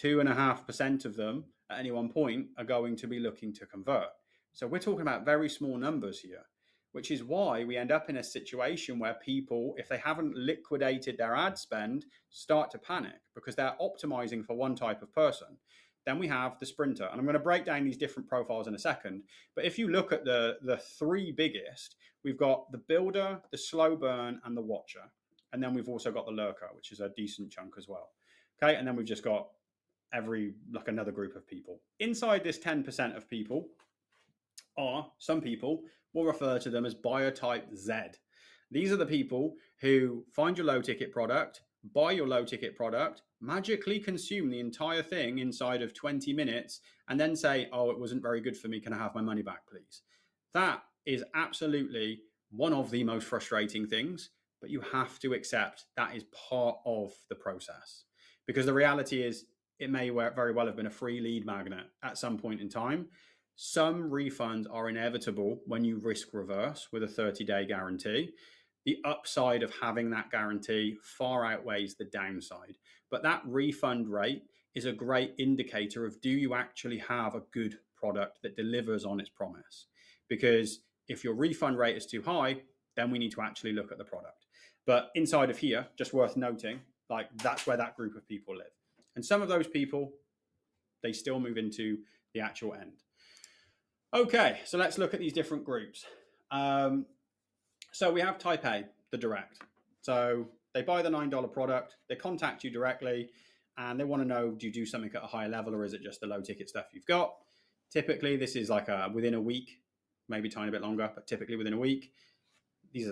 2.5% of them at any one point are going to be looking to convert. So we're talking about very small numbers here, which is why we end up in a situation where people, if they haven't liquidated their ad spend, start to panic because they're optimizing for one type of person. Then we have the sprinter. And I'm going to break down these different profiles in a second. But if you look at the 3 biggest, we've got the builder, the slow burn, and the watcher. And then we've also got the lurker, which is a decent chunk as well. Okay, and then we've just got another group of people. Inside this 10% of people are some people, we'll refer to them as buyer type Z. These are the people who find your low ticket product, buy your low ticket product, magically consume the entire thing inside of 20 minutes, and then say, oh, it wasn't very good for me. Can I have my money back, please? That is absolutely one of the most frustrating things, but you have to accept that is part of the process. Because the reality is, it may very well have been a free lead magnet at some point in time. Some refunds are inevitable when you risk reverse with a 30-day guarantee. The upside of having that guarantee far outweighs the downside. But that refund rate is a great indicator of, do you actually have a good product that delivers on its promise? Because if your refund rate is too high, then we need to actually look at the product. But inside of here, just worth noting, like that's where that group of people live. And some of those people, they still move into the actual end. Okay, so let's look at these different groups. So we have type A, the direct. So they buy the $9 product, they contact you directly, and they want to know, do you do something at a higher level, or is it just the low ticket stuff you've got? Typically, this is like within a week, maybe a tiny bit longer, but typically within a week. These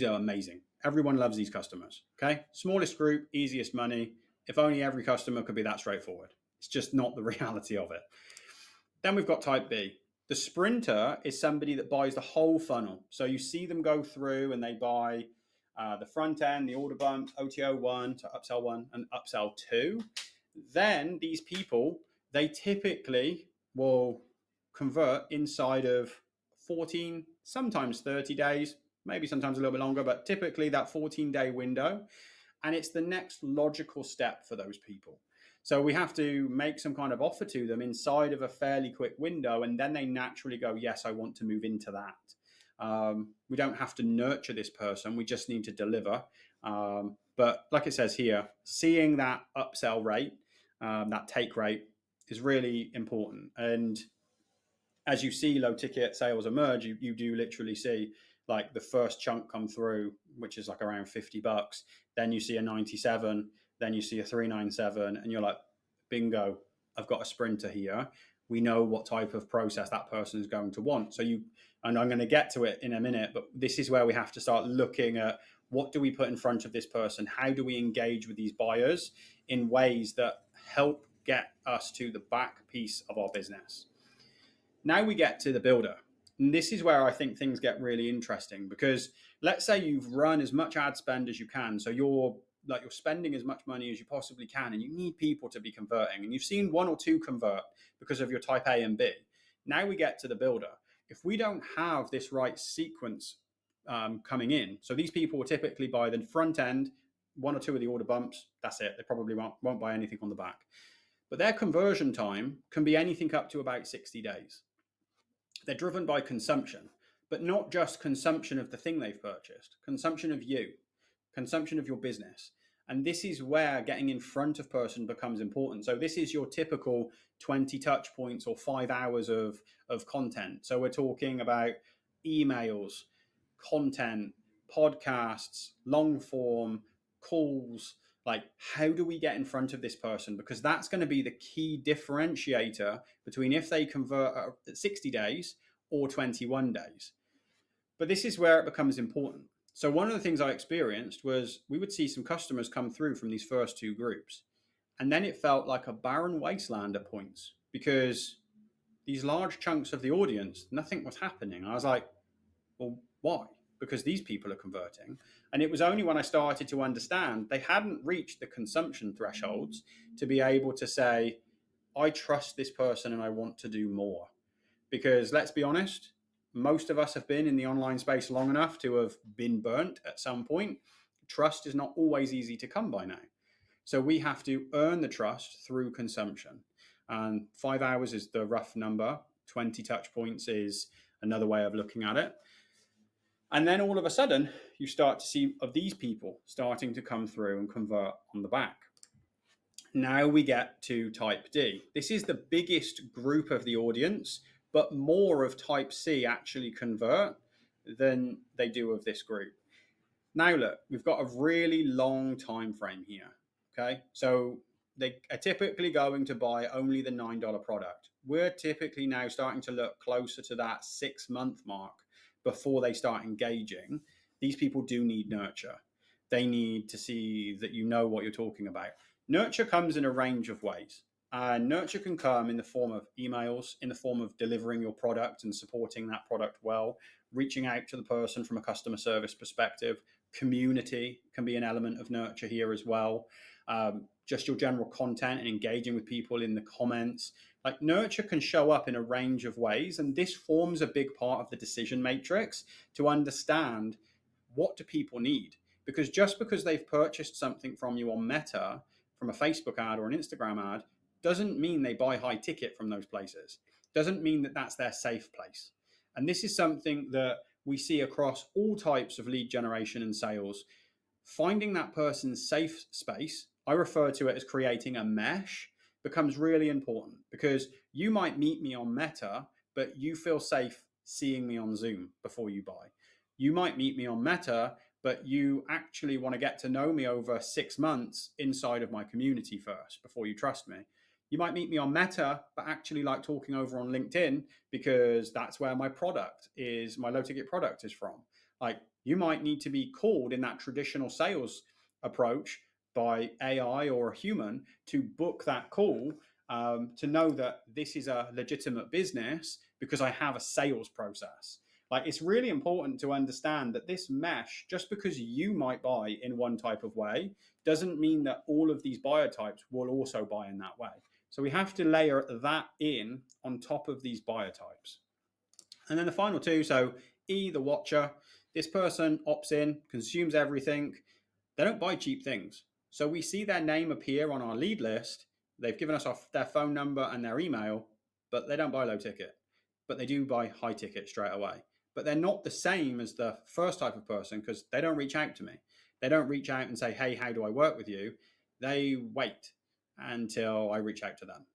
are amazing. Everyone loves these customers. Okay, smallest group, easiest money. If only every customer could be that straightforward. It's just not the reality of it. Then we've got type B. The sprinter is somebody that buys the whole funnel. So you see them go through and they buy the front end, the order bumps, OTO 1 to upsell 1 and upsell 2. Then these people, they typically will convert inside of 14, sometimes 30 days, maybe sometimes a little bit longer, but typically that 14-day window. And it's the next logical step for those people. So we have to make some kind of offer to them inside of a fairly quick window, and then they naturally go, yes, I want to move into that. We don't have to nurture this person. We just need to deliver. But like it says here, seeing that upsell rate, that take rate is really important. And as you see low ticket sales emerge, you do literally see like the first chunk come through, which is like around $50. Then you see a 97, then you see a 397, and you're like, bingo, I've got a sprinter here. We know what type of process that person is going to want. So and I'm going to get to it in a minute, but this is where we have to start looking at what do we put in front of this person? How do we engage with these buyers in ways that help get us to the back piece of our business? Now we get to the builder. And this is where I think things get really interesting, because let's say you've run as much ad spend as you can. So you're spending as much money as you possibly can, and you need people to be converting. And you've seen one or two convert because of your type A and B. Now we get to the builder. If we don't have this right sequence coming in, so these people will typically buy the front end, one or two of the order bumps, that's it. They probably won't buy anything on the back. But their conversion time can be anything up to about 60 days. They're driven by consumption, but not just consumption of the thing they've purchased, consumption of you, consumption of your business. And this is where getting in front of person becomes important. So this is your typical 20 touch points or 5 hours of content. So we're talking about emails, content, podcasts, long form, calls. Like, how do we get in front of this person? Because that's going to be the key differentiator between if they convert at 60 days or 21 days. But this is where it becomes important. So one of the things I experienced was we would see some customers come through from these first two groups. And then it felt like a barren wasteland at points, because these large chunks of the audience, nothing was happening. I was like, well, why? Because these people are converting. And it was only when I started to understand they hadn't reached the consumption thresholds to be able to say, I trust this person and I want to do more. Because let's be honest, most of us have been in the online space long enough to have been burnt at some point. Trust is not always easy to come by now. So we have to earn the trust through consumption. And 5 hours is the rough number. 20 touch points is another way of looking at it. And then all of a sudden, you start to see of these people starting to come through and convert on the back. Now we get to type D. This is the biggest group of the audience, but more of type C actually convert than they do of this group. Now look, we've got a really long time frame here. Okay, so they are typically going to buy only the $9 product. We're typically now starting to look closer to that 6 month mark before they start engaging. These people do need nurture. They need to see that you know what you're talking about. Nurture comes in a range of ways. Nurture can come in the form of emails, in the form of delivering your product and supporting that product well, reaching out to the person from a customer service perspective. Community can be an element of nurture here as well. Just your general content and engaging with people in the comments. Like, nurture can show up in a range of ways, and this forms a big part of the decision matrix to understand what do people need. Because just because they've purchased something from you on Meta, from a Facebook ad or an Instagram ad, doesn't mean they buy high ticket from those places. Doesn't mean that that's their safe place. And this is something that we see across all types of lead generation and sales. Finding that person's safe space, I refer to it as creating a mesh, becomes really important, because you might meet me on Meta, but you feel safe seeing me on Zoom before you buy. You might meet me on Meta, but you actually want to get to know me over 6 months inside of my community first before you trust me. You might meet me on Meta, but actually like talking over on LinkedIn because that's where my product is, my low ticket product is from. Like, you might need to be called in that traditional sales approach by AI or a human to book that call, to know that this is a legitimate business because I have a sales process. Like, it's really important to understand that this mesh, just because you might buy in one type of way, doesn't mean that all of these buyer types will also buy in that way. So we have to layer that in on top of these buyer types. And then the final two, so E, the watcher, this person opts in, consumes everything. They don't buy cheap things. So we see their name appear on our lead list. They've given us their phone number and their email, but they don't buy low ticket. But they do buy high ticket straight away. but they're not the same as the first type of person because they don't reach out to me. They don't reach out and say, hey, how do I work with you? They wait until I reach out to them.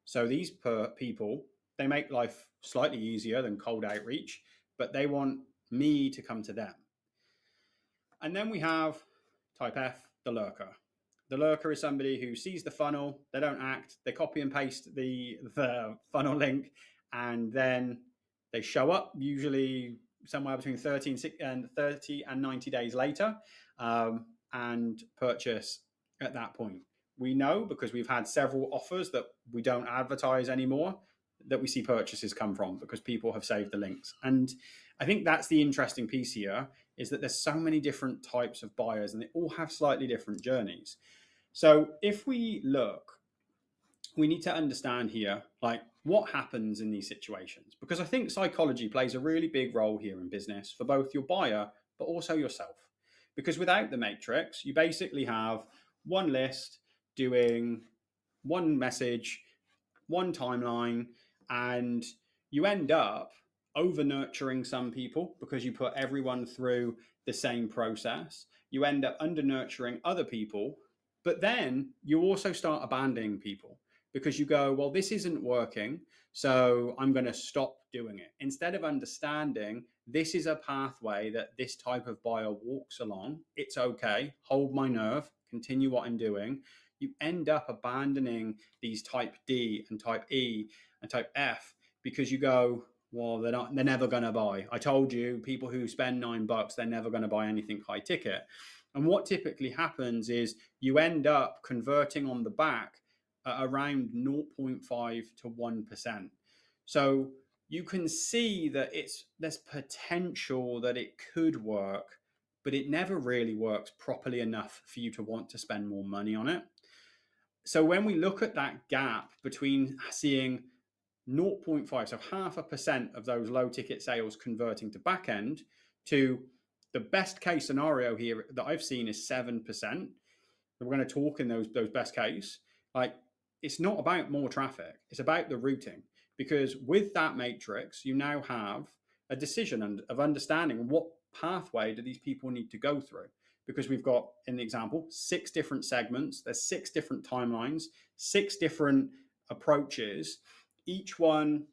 So these people, they make life slightly easier than cold outreach, but they want me to come to them. And then we have type F, the lurker. The lurker is somebody who sees the funnel, they don't act, they copy and paste the funnel link, and then they show up, usually somewhere between 30 and 90 days later, and purchase at that point. We know because we've had several offers that we don't advertise anymore that we see purchases come from because people have saved the links. And I think that's the interesting piece here, is that there's so many different types of buyers and they all have slightly different journeys. So if we look, we need to understand here, like, what happens in these situations, because I think psychology plays a really big role here in business for both your buyer, but also yourself. Because without the matrix, you basically have one list doing one message, one timeline, and you end up over nurturing some people because you put everyone through the same process. You end up under nurturing other people, but then you also start abandoning people because you go, well, this isn't working, so I'm going to stop doing it. Instead of understanding this is a pathway that this type of buyer walks along, it's okay, hold my nerve, continue what I'm doing. You end up abandoning these type D and type E and type F because you go, well, they're never going to buy. I told you, people who spend $9, they're never going to buy anything high ticket. And what typically happens is you end up converting on the back at around 0.5 to 1%. So you can see that there's potential that it could work, but it never really works properly enough for you to want to spend more money on it. So when we look at that gap between seeing 0.5, so 0.5% of those low ticket sales converting to back end, to the best case scenario here that I've seen is 7%. We're going to talk in those best case. Like, it's not about more traffic, it's about the routing. Because with that matrix, you now have a decision of understanding what pathway do these people need to go through. Because we've got, in the example, 6 different segments, there's 6 different timelines, 6 different approaches. Each one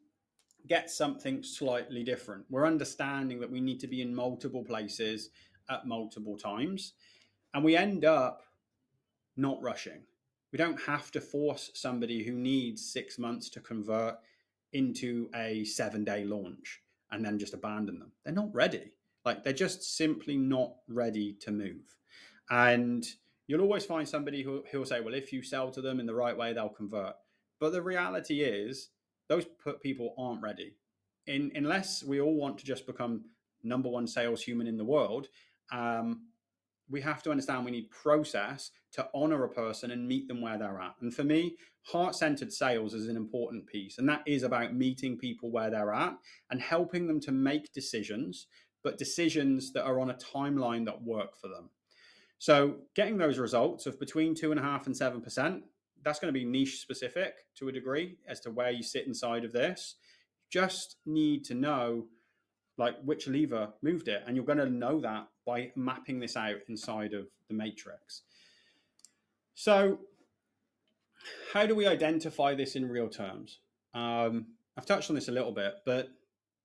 gets something slightly different. We're understanding that we need to be in multiple places at multiple times. And we end up not rushing. We don't have to force somebody who needs 6 months to convert into a 7-day launch and then just abandon them. They're not ready. Like, they're just simply not ready to move. And you'll always find somebody who'll say, well, if you sell to them in the right way, they'll convert. But the reality is those people aren't ready. Unless we all want to just become number one sales human in the world, we have to understand we need process to honor a person and meet them where they're at. And for me, heart-centered sales is an important piece. And that is about meeting people where they're at and helping them to make decisions, but decisions that are on a timeline that work for them. So getting those results of between 2.5% and 7%, that's going to be niche specific to a degree as to where you sit inside of this. Just need to know like which lever moved it. And you're going to know that by mapping this out inside of the matrix. So how do we identify this in real terms? I've touched on this a little bit, but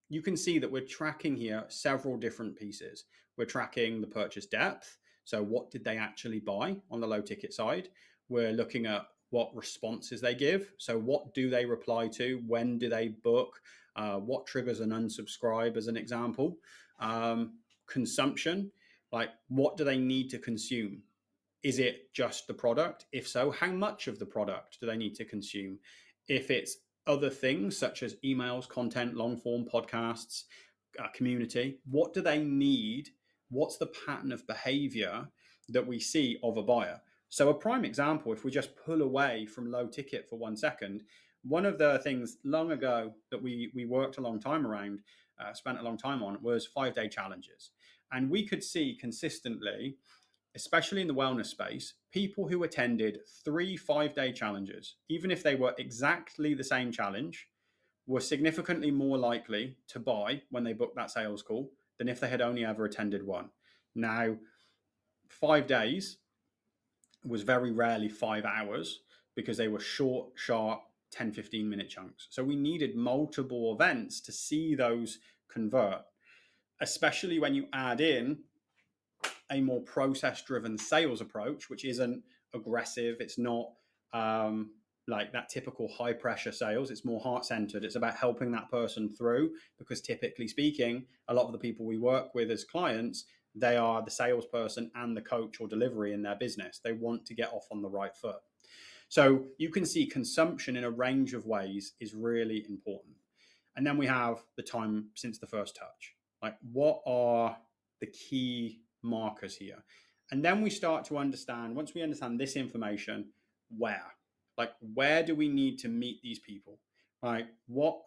you can see that we're tracking here several different pieces. We're tracking the purchase depth. So what did they actually buy on the low ticket side? We're looking at what responses they give. So what do they reply to? When do they book? What triggers an unsubscribe as an example? Consumption, like what do they need to consume? Is it just the product? If so, how much of the product do they need to consume? If it's other things such as emails, content, long form podcasts, community, what do they need? What's the pattern of behavior that we see of a buyer? So a prime example, if we just pull away from low ticket for 1 second, one of the things long ago that we worked a long time around, spent a long time on, was 5-day challenges. And we could see consistently, especially in the wellness space, people who attended 3 5-day challenges, even if they were exactly the same challenge, were significantly more likely to buy when they booked that sales call than if they had only ever attended one. Now, 5 days was very rarely 5 hours because they were short, sharp 10, 15-minute chunks. So we needed multiple events to see those convert, especially when you add in a more process-driven sales approach, which isn't aggressive. It's not like that typical high-pressure sales. It's more heart-centered. It's about helping that person through, because typically speaking, a lot of the people we work with as clients, they are the salesperson and the coach or delivery in their business. They want to get off on the right foot. So you can see consumption in a range of ways is really important. And then we have the time since the first touch. Like, what are the key markers here? And then we start to understand, once we understand this information, where do we need to meet these people? Right? What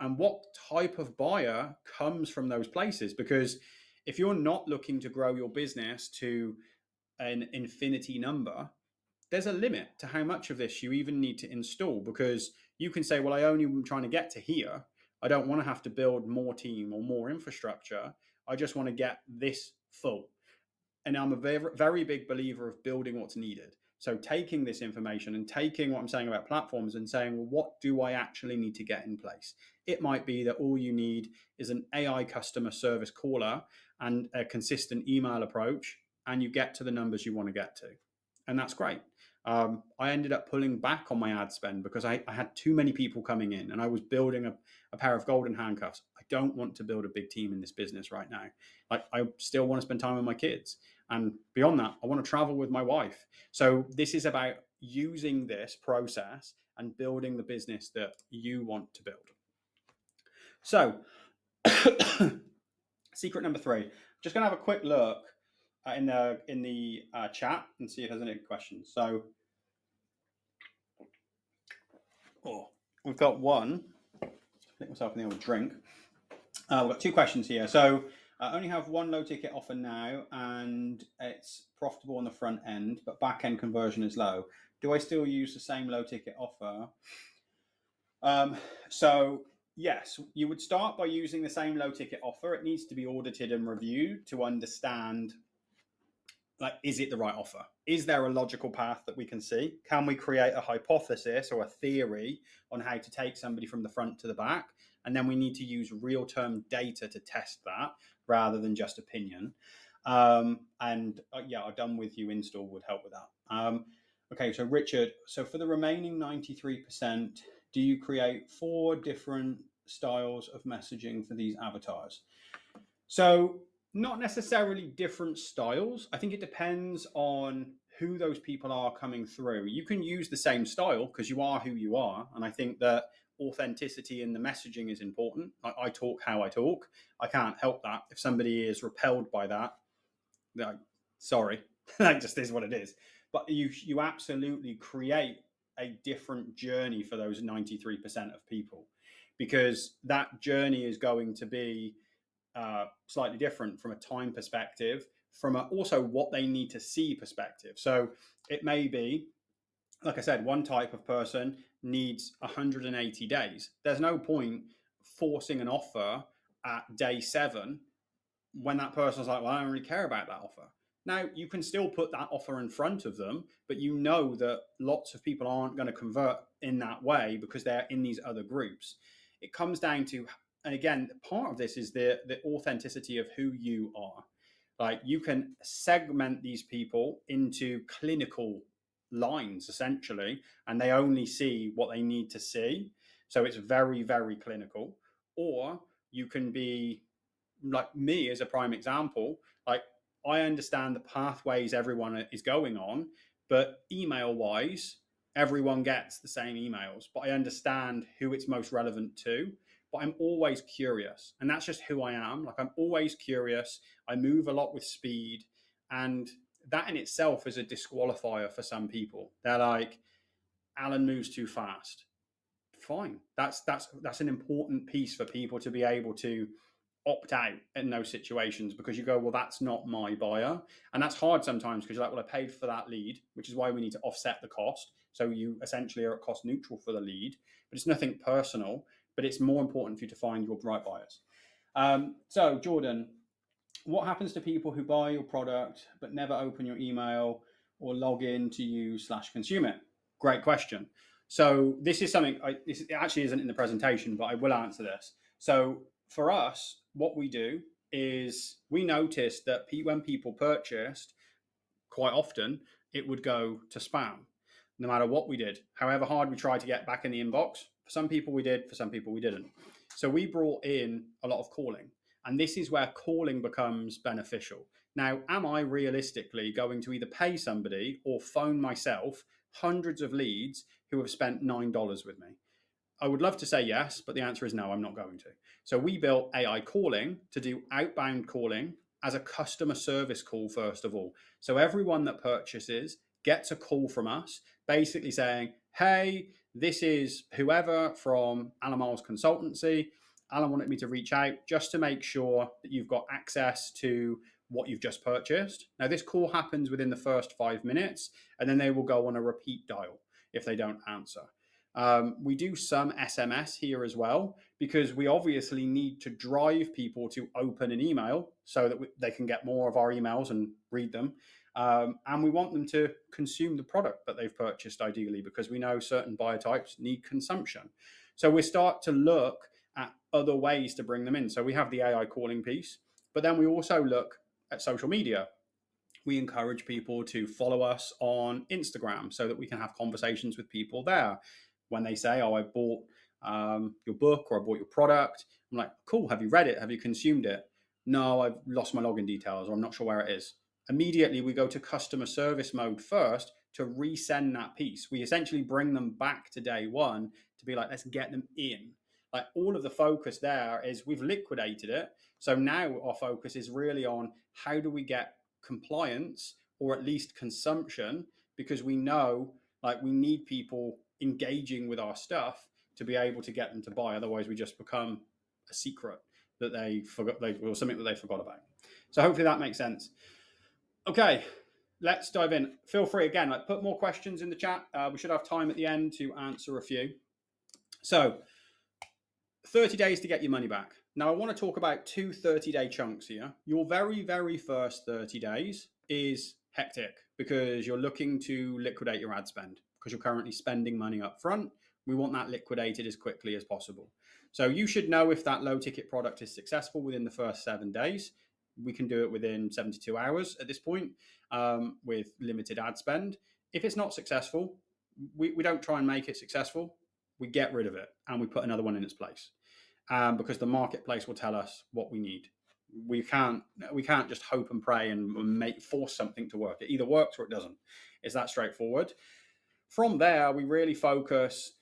type of buyer comes from those places? Because if you're not looking to grow your business to an infinity number, there's a limit to how much of this you even need to install, because you can say, well, I only am trying to get to here. I don't want to have to build more team or more infrastructure. I just want to get this full. And I'm a very, very big believer of building what's needed. So taking this information and taking what I'm saying about platforms and saying, well, what do I actually need to get in place? It might be that all you need is an AI customer service caller and a consistent email approach, and you get to the numbers you want to get to. And that's great. I ended up pulling back on my ad spend because I had too many people coming in, and I was building a pair of golden handcuffs. I don't want to build a big team in this business right now. Like, I still want to spend time with my kids. And beyond that, I want to travel with my wife. So this is about using this process and building the business that you want to build. So secret number 3, just going to have a quick look in the chat and see if there's any questions. So, we've got one. Pick myself in the old drink. We've got 2 questions here. So, I only have one low ticket offer now, and it's profitable on the front end, but back end conversion is low. Do I still use the same low ticket offer? So yes, you would start by using the same low ticket offer. It needs to be audited and reviewed to understand, like, is it the right offer? Is there a logical path that we can see? Can we create a hypothesis or a theory on how to take somebody from the front to the back? And then we need to use real-term data to test that rather than just opinion. Yeah, Done with you install would help with that. Okay, so Richard, so for the remaining 93%, do you create 4 different styles of messaging for these avatars? So not necessarily different styles. I think it depends on who those people are coming through. You can use the same style because you are who you are. And I think that authenticity in the messaging is important. I talk how I talk. I can't help that. If somebody is repelled by that, sorry, that just is what it is. But you absolutely create a different journey for those 93% of people, because that journey is going to be slightly different from a time perspective, from also what they need to see perspective. So it may be, like I said, one type of person needs 180 days. There's no point forcing an offer at day 7 when that person's like, well, I don't really care about that offer. Now, you can still put that offer in front of them, but you know that lots of people aren't going to convert in that way because they're in these other groups. It comes down to, and again, part of this is the authenticity of who you are. Like, you can segment these people into clinical lines, essentially, and they only see what they need to see. So it's very, very clinical. Or you can be like me as a prime example. Like, I understand the pathways everyone is going on, but email wise, everyone gets the same emails, but I understand who it's most relevant to. But I'm always curious, and that's just who I am. Like, I'm always curious. I move a lot with speed, and that in itself is a disqualifier for some people. They're like, Alan moves too fast. Fine. That's an important piece for people to be able to opt out in those situations, because you go, well, that's not my buyer. And that's hard sometimes because you're like, well, I paid for that lead, which is why we need to offset the cost. So you essentially are at cost neutral for the lead, but it's nothing personal. but it's more important for you to find your right buyers. So Jordan, what happens to people who buy your product but never open your email or log in to you/consume it? Great question. So this is something, it actually isn't in the presentation, but I will answer this. So for us, what we do is we noticed that when people purchased, quite often it would go to spam, no matter what we did. However hard we tried to get back in the inbox, for some people we did, for some people we didn't. So we brought in a lot of calling. And this is where calling becomes beneficial. Now, am I realistically going to either pay somebody or phone myself hundreds of leads who have spent $9 with me? I would love to say yes, but the answer is no, I'm not going to. So we built AI calling to do outbound calling as a customer service call, first of all. So everyone that purchases gets a call from us basically saying, hey, this is whoever from Alan Miles Consultancy. Alan wanted me to reach out just to make sure that you've got access to what you've just purchased. Now, this call happens within the first 5 minutes, and then they will go on a repeat dial if they don't answer. We do some SMS here as well, because we obviously need to drive people to open an email so that they can get more of our emails and read them. And we want them to consume the product that they've purchased, ideally, because we know certain buyer types need consumption. So we start to look at other ways to bring them in. So we have the AI calling piece, but then we also look at social media. We encourage people to follow us on Instagram so that we can have conversations with people there. When they say, oh, I bought your book or I bought your product, I'm like, cool, have you read it? Have you consumed it? No, I've lost my login details or I'm not sure where it is. Immediately, we go to customer service mode first to resend that piece. We essentially bring them back to day one to be like, let's get them in. Like, all of the focus there is we've liquidated it. So now our focus is really on how do we get compliance or at least consumption, because we know like we need people engaging with our stuff to be able to get them to buy. Otherwise, we just become a secret that they forgot, or something that they forgot about. So hopefully that makes sense. Okay, let's dive in. Feel free again, like put more questions in the chat. We should have time at the end to answer a few. So 30 days to get your money back. Now, I want to talk about two 30-day chunks here. Your very, very first 30 days is hectic because you're looking to liquidate your ad spend because you're currently spending money up front. We want that liquidated as quickly as possible. So you should know if that low ticket product is successful within the first 7 days. We can do it within 72 hours at this point with limited ad spend. If it's not successful, we don't try and make it successful. We get rid of it and we put another one in its place because the marketplace will tell us what we need. We can't just hope and pray and force something to work. It either works or it doesn't. It's that straightforward. From there, we really focus,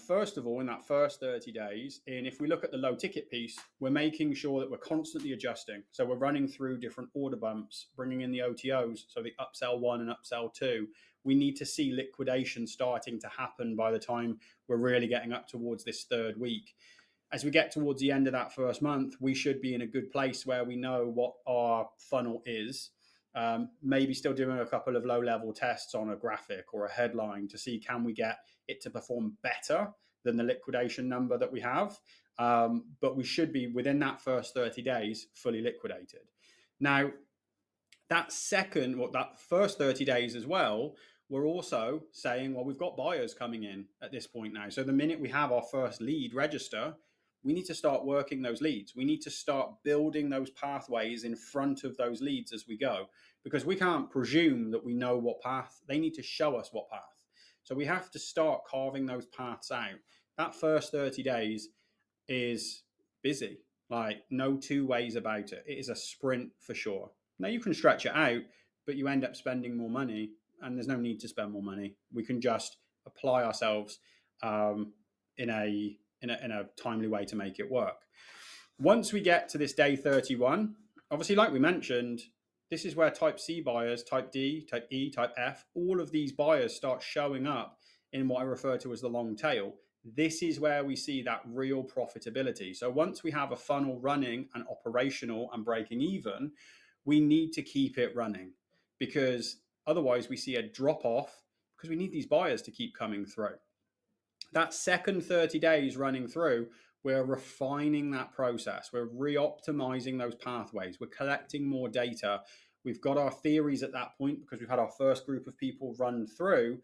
first of all, in that first 30 days. And if we look at the low ticket piece, we're making sure that we're constantly adjusting. So we're running through different order bumps, bringing in the OTOs, so the upsell 1 and upsell 2. We need to see liquidation starting to happen by the time we're really getting up towards this third week. As we get towards the end of that first month, we should be in a good place where we know what our funnel is. Maybe still doing a couple of low-level tests on a graphic or a headline to see can we get it to perform better than the liquidation number that we have. But we should be within that first 30 days fully liquidated. Now, that first 30 days as well, we're also saying, well, we've got buyers coming in at this point now. So the minute we have our first lead register, we need to start working those leads. We need to start building those pathways in front of those leads as we go, because we can't presume that we know what path. They need to show us what path. So we have to start carving those paths out. That first 30 days is busy, like no two ways about it. It is a sprint for sure. Now you can stretch it out, but you end up spending more money, and there's no need to spend more money. We can just apply ourselves in a timely way to make it work. Once we get to this day 31, obviously, like we mentioned, this is where type C buyers, type D, type E, type F, all of these buyers start showing up in what I refer to as the long tail. This is where we see that real profitability. So once we have a funnel running and operational and breaking even, we need to keep it running, because otherwise we see a drop off because we need these buyers to keep coming through. That second 30 days running through, we're refining that process. We're re-optimizing those pathways. We're collecting more data. We've got our theories at that point because we've had our first group of people run through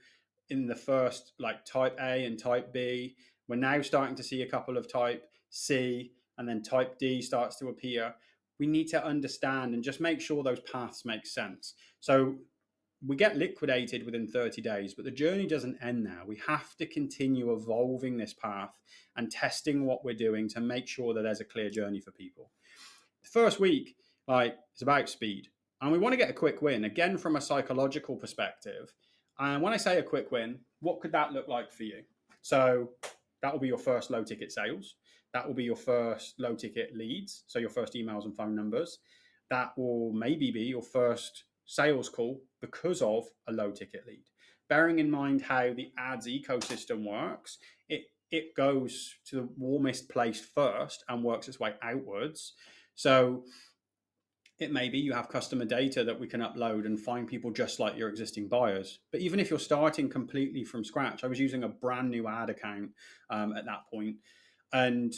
in the first, like type A and type B. We're now starting to see a couple of type C, and then type D starts to appear. We need to understand and just make sure those paths make sense. So we get liquidated within 30 days, but the journey doesn't end there. We have to continue evolving this path and testing what we're doing to make sure that there's a clear journey for people. The first week, like, it's about speed. And we want to get a quick win, again, from a psychological perspective. And when I say a quick win, what could that look like for you? So that will be your first low ticket sales. That will be your first low ticket leads. So your first emails and phone numbers. That will maybe be your first sales call because of a low ticket lead. Bearing in mind how the ads ecosystem works, it goes to the warmest place first and works its way outwards. So it may be you have customer data that we can upload and find people just like your existing buyers. But even if you're starting completely from scratch, I was using a brand new ad account at that point, and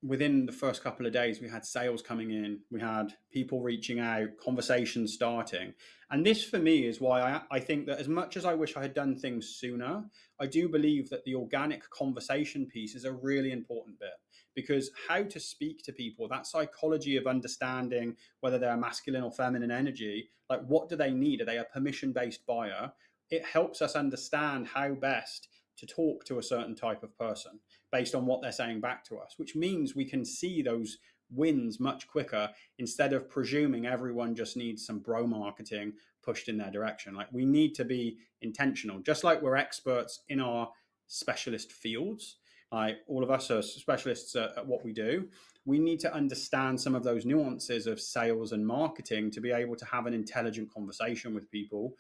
within the first couple of days, we had sales coming in, we had people reaching out, conversations starting. And this for me is why I think that as much as I wish I had done things sooner, I do believe that the organic conversation piece is a really important bit, because how to speak to people, that psychology of understanding whether they're masculine or feminine energy, like what do they need? Are they a permission-based buyer? It helps us understand how best to talk to a certain type of person based on what they're saying back to us, which means we can see those wins much quicker instead of presuming everyone just needs some bro marketing pushed in their direction. Like, we need to be intentional, just like we're experts in our specialist fields. Like, all of us are specialists at what we do. We need to understand some of those nuances of sales and marketing to be able to have an intelligent conversation with people.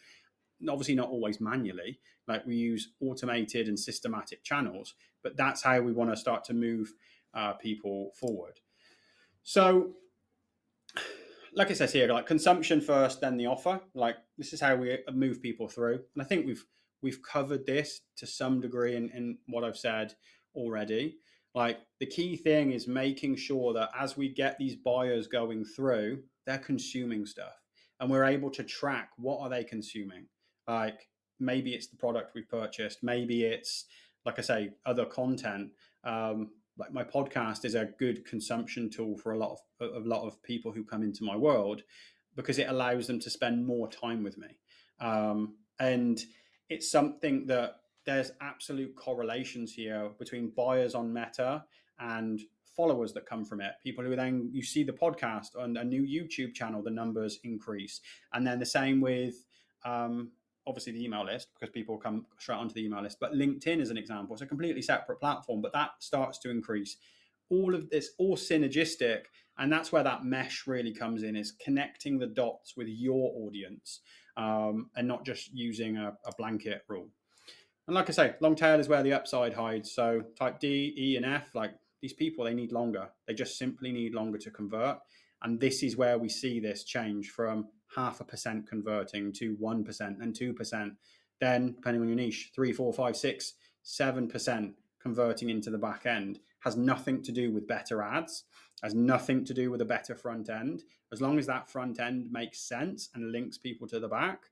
Obviously not always manually, like we use automated and systematic channels, but that's how we want to start to move people forward. So like I said here, like consumption first, then the offer. Like, this is how we move people through. And I think we've covered this to some degree in what I've said already. Like, the key thing is making sure that as we get these buyers going through, they're consuming stuff and we're able to track what are they consuming. Like, maybe it's the product we've purchased, maybe it's, like I say, other content. Like, my podcast is a good consumption tool for a lot of people who come into my world, because it allows them to spend more time with me. And it's something that there's absolute correlations here between buyers on Meta and followers that come from it. People who then, you see the podcast on a new YouTube channel, the numbers increase. And then the same with obviously the email list, because people come straight onto the email list. But LinkedIn is an example. It's a completely separate platform, but that starts to increase. All of this, all synergistic. And that's where that mesh really comes in, is connecting the dots with your audience, and not just using a blanket rule. And like I say, long tail is where the upside hides. So type D, E, and F, like these people, they need longer. They just simply need longer to convert. And this is where we see this change from 0.5% converting to 1% and 2%. Then, depending on your niche, 3, 4, 5, 6, 7% converting into the back end. Has nothing to do with better ads, has nothing to do with a better front end. As long as that front end makes sense and links people to the back,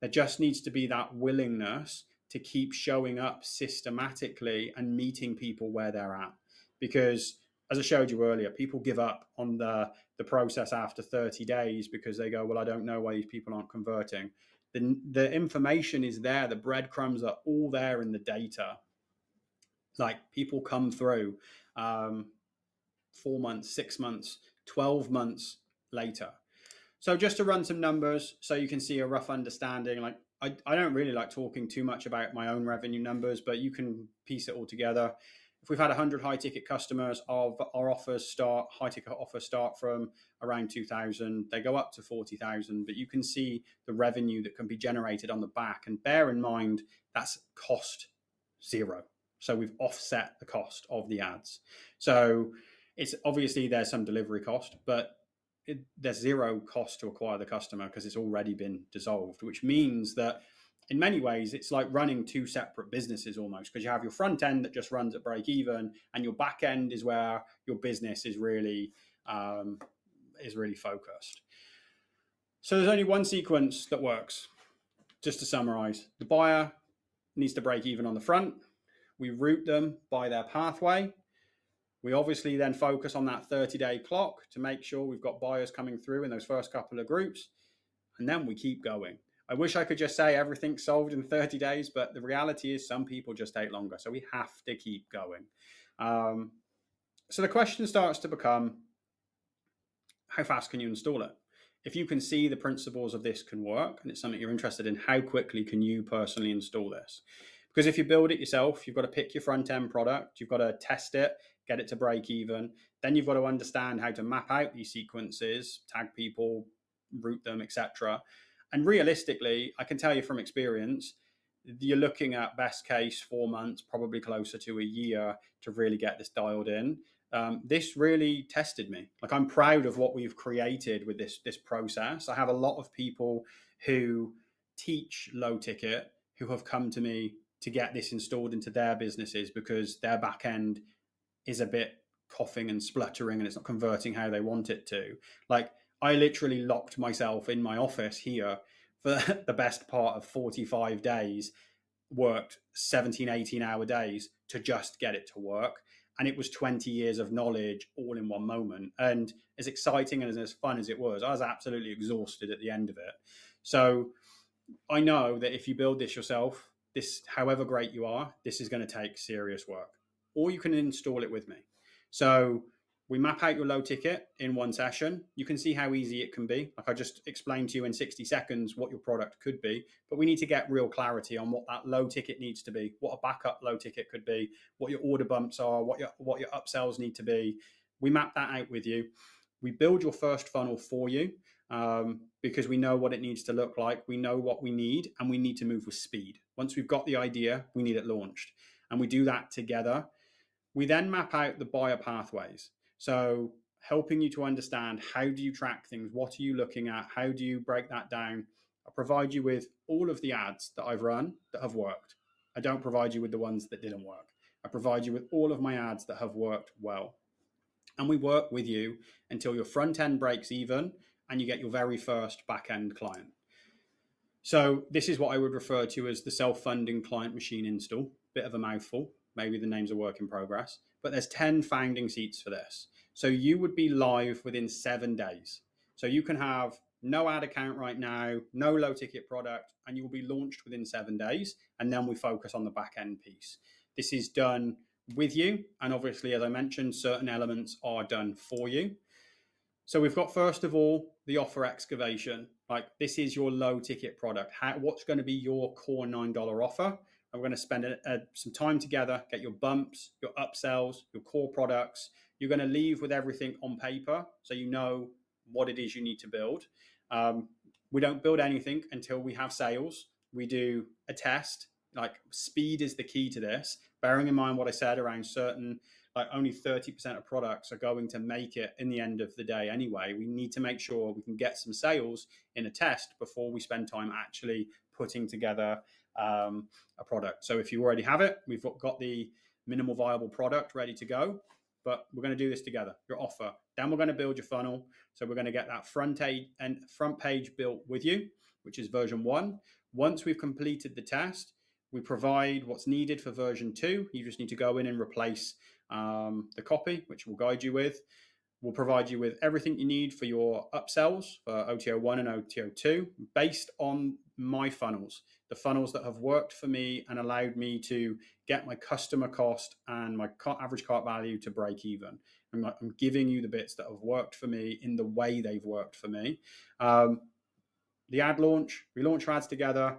there just needs to be that willingness to keep showing up systematically and meeting people where they're at. Because, as I showed you earlier, people give up on the process after 30 days because they go, well, I don't know why these people aren't converting. The information is there. The breadcrumbs are all there in the data. Like, people come through 4 months, 6 months, 12 months later. So just to run some numbers so you can see a rough understanding, like I don't really like talking too much about my own revenue numbers, but you can piece it all together. If we've had 100 high ticket customers, our high ticket offers start from around 2,000. They go up to 40,000, but you can see the revenue that can be generated on the back. And bear in mind, that's cost zero. So we've offset the cost of the ads. So it's obviously there's some delivery cost, but there's zero cost to acquire the customer because it's already been dissolved, which means that in many ways, it's like running two separate businesses almost, because you have your front end that just runs at break even, and your back end is where your business is really focused. So there's only one sequence that works. Just to summarize, the buyer needs to break even on the front. We route them by their pathway. We obviously then focus on that 30-day clock to make sure we've got buyers coming through in those first couple of groups. And then we keep going. I wish I could just say everything's solved in 30 days, but the reality is some people just take longer. So we have to keep going. So the question starts to become, how fast can you install it? If you can see the principles of this can work and it's something you're interested in, how quickly can you personally install this? Because if you build it yourself, you've got to pick your front end product, you've got to test it, get it to break even. Then you've got to understand how to map out these sequences, tag people, route them, etc. And realistically, I can tell you from experience, you're looking at best case 4 months, probably closer to a year to really get this dialed in. This really tested me. Like, I'm proud of what we've created with this process. I have a lot of people who teach low ticket who have come to me to get this installed into their businesses because their back end is a bit coughing and spluttering and it's not converting how they want it to. Like, I literally locked myself in my office here for the best part of 45 days, worked 17, 18-hour days to just get it to work. And it was 20 years of knowledge all in one moment. And as exciting and as fun as it was, I was absolutely exhausted at the end of it. So I know that if you build this yourself, this, however great you are, this is going to take serious work. Or you can install it with me. So we map out your low ticket in one session. You can see how easy it can be. Like I just explained to you in 60 seconds what your product could be, but we need to get real clarity on what that low ticket needs to be, what a backup low ticket could be, what your order bumps are, what your upsells need to be. We map that out with you. We build your first funnel for you because we know what it needs to look like. We know what we need, and we need to move with speed. Once we've got the idea, we need it launched, and we do that together. We then map out the buyer pathways. So helping you to understand, how do you track things? What are you looking at? How do you break that down? I provide you with all of the ads that I've run that have worked. I don't provide you with the ones that didn't work. I provide you with all of my ads that have worked well. And we work with you until your front end breaks even and you get your very first back end client. So this is what I would refer to as the self-funding client machine install. Bit of a mouthful. Maybe the name's a work in progress, but there's 10 founding seats for this. So you would be live within 7 days. So you can have no ad account right now, no low ticket product, and you'll be launched within 7 days. And then we focus on the back end piece. This is done with you. And obviously, as I mentioned, certain elements are done for you. So we've got, first of all, the offer excavation. Like, this is your low ticket product. What's going to be your core $9 offer? And we're going to spend some time together, get your bumps, your upsells, your core products. You're going to leave with everything on paper so you know what it is you need to build. We don't build anything until we have sales. We do a test. Like, speed is the key to this. Bearing in mind what I said around certain, like only 30% of products are going to make it in the end of the day anyway. We need to make sure we can get some sales in a test before we spend time actually putting together a product. So if you already have it, we've got the minimal viable product ready to go, but we're going to do this together, your offer. Then we're going to build your funnel. So we're going to get that front page built with you, which is version 1. Once we've completed the test, we provide what's needed for version 2. You just need to go in and replace the copy, which we'll guide you with. We'll provide you with everything you need for your upsells for OTO 1 and OTO 2 based on my funnels, the funnels that have worked for me and allowed me to get my customer cost and my average cart value to break even. I'm giving you the bits that have worked for me in the way they've worked for me. The ad launch, we launch our ads together,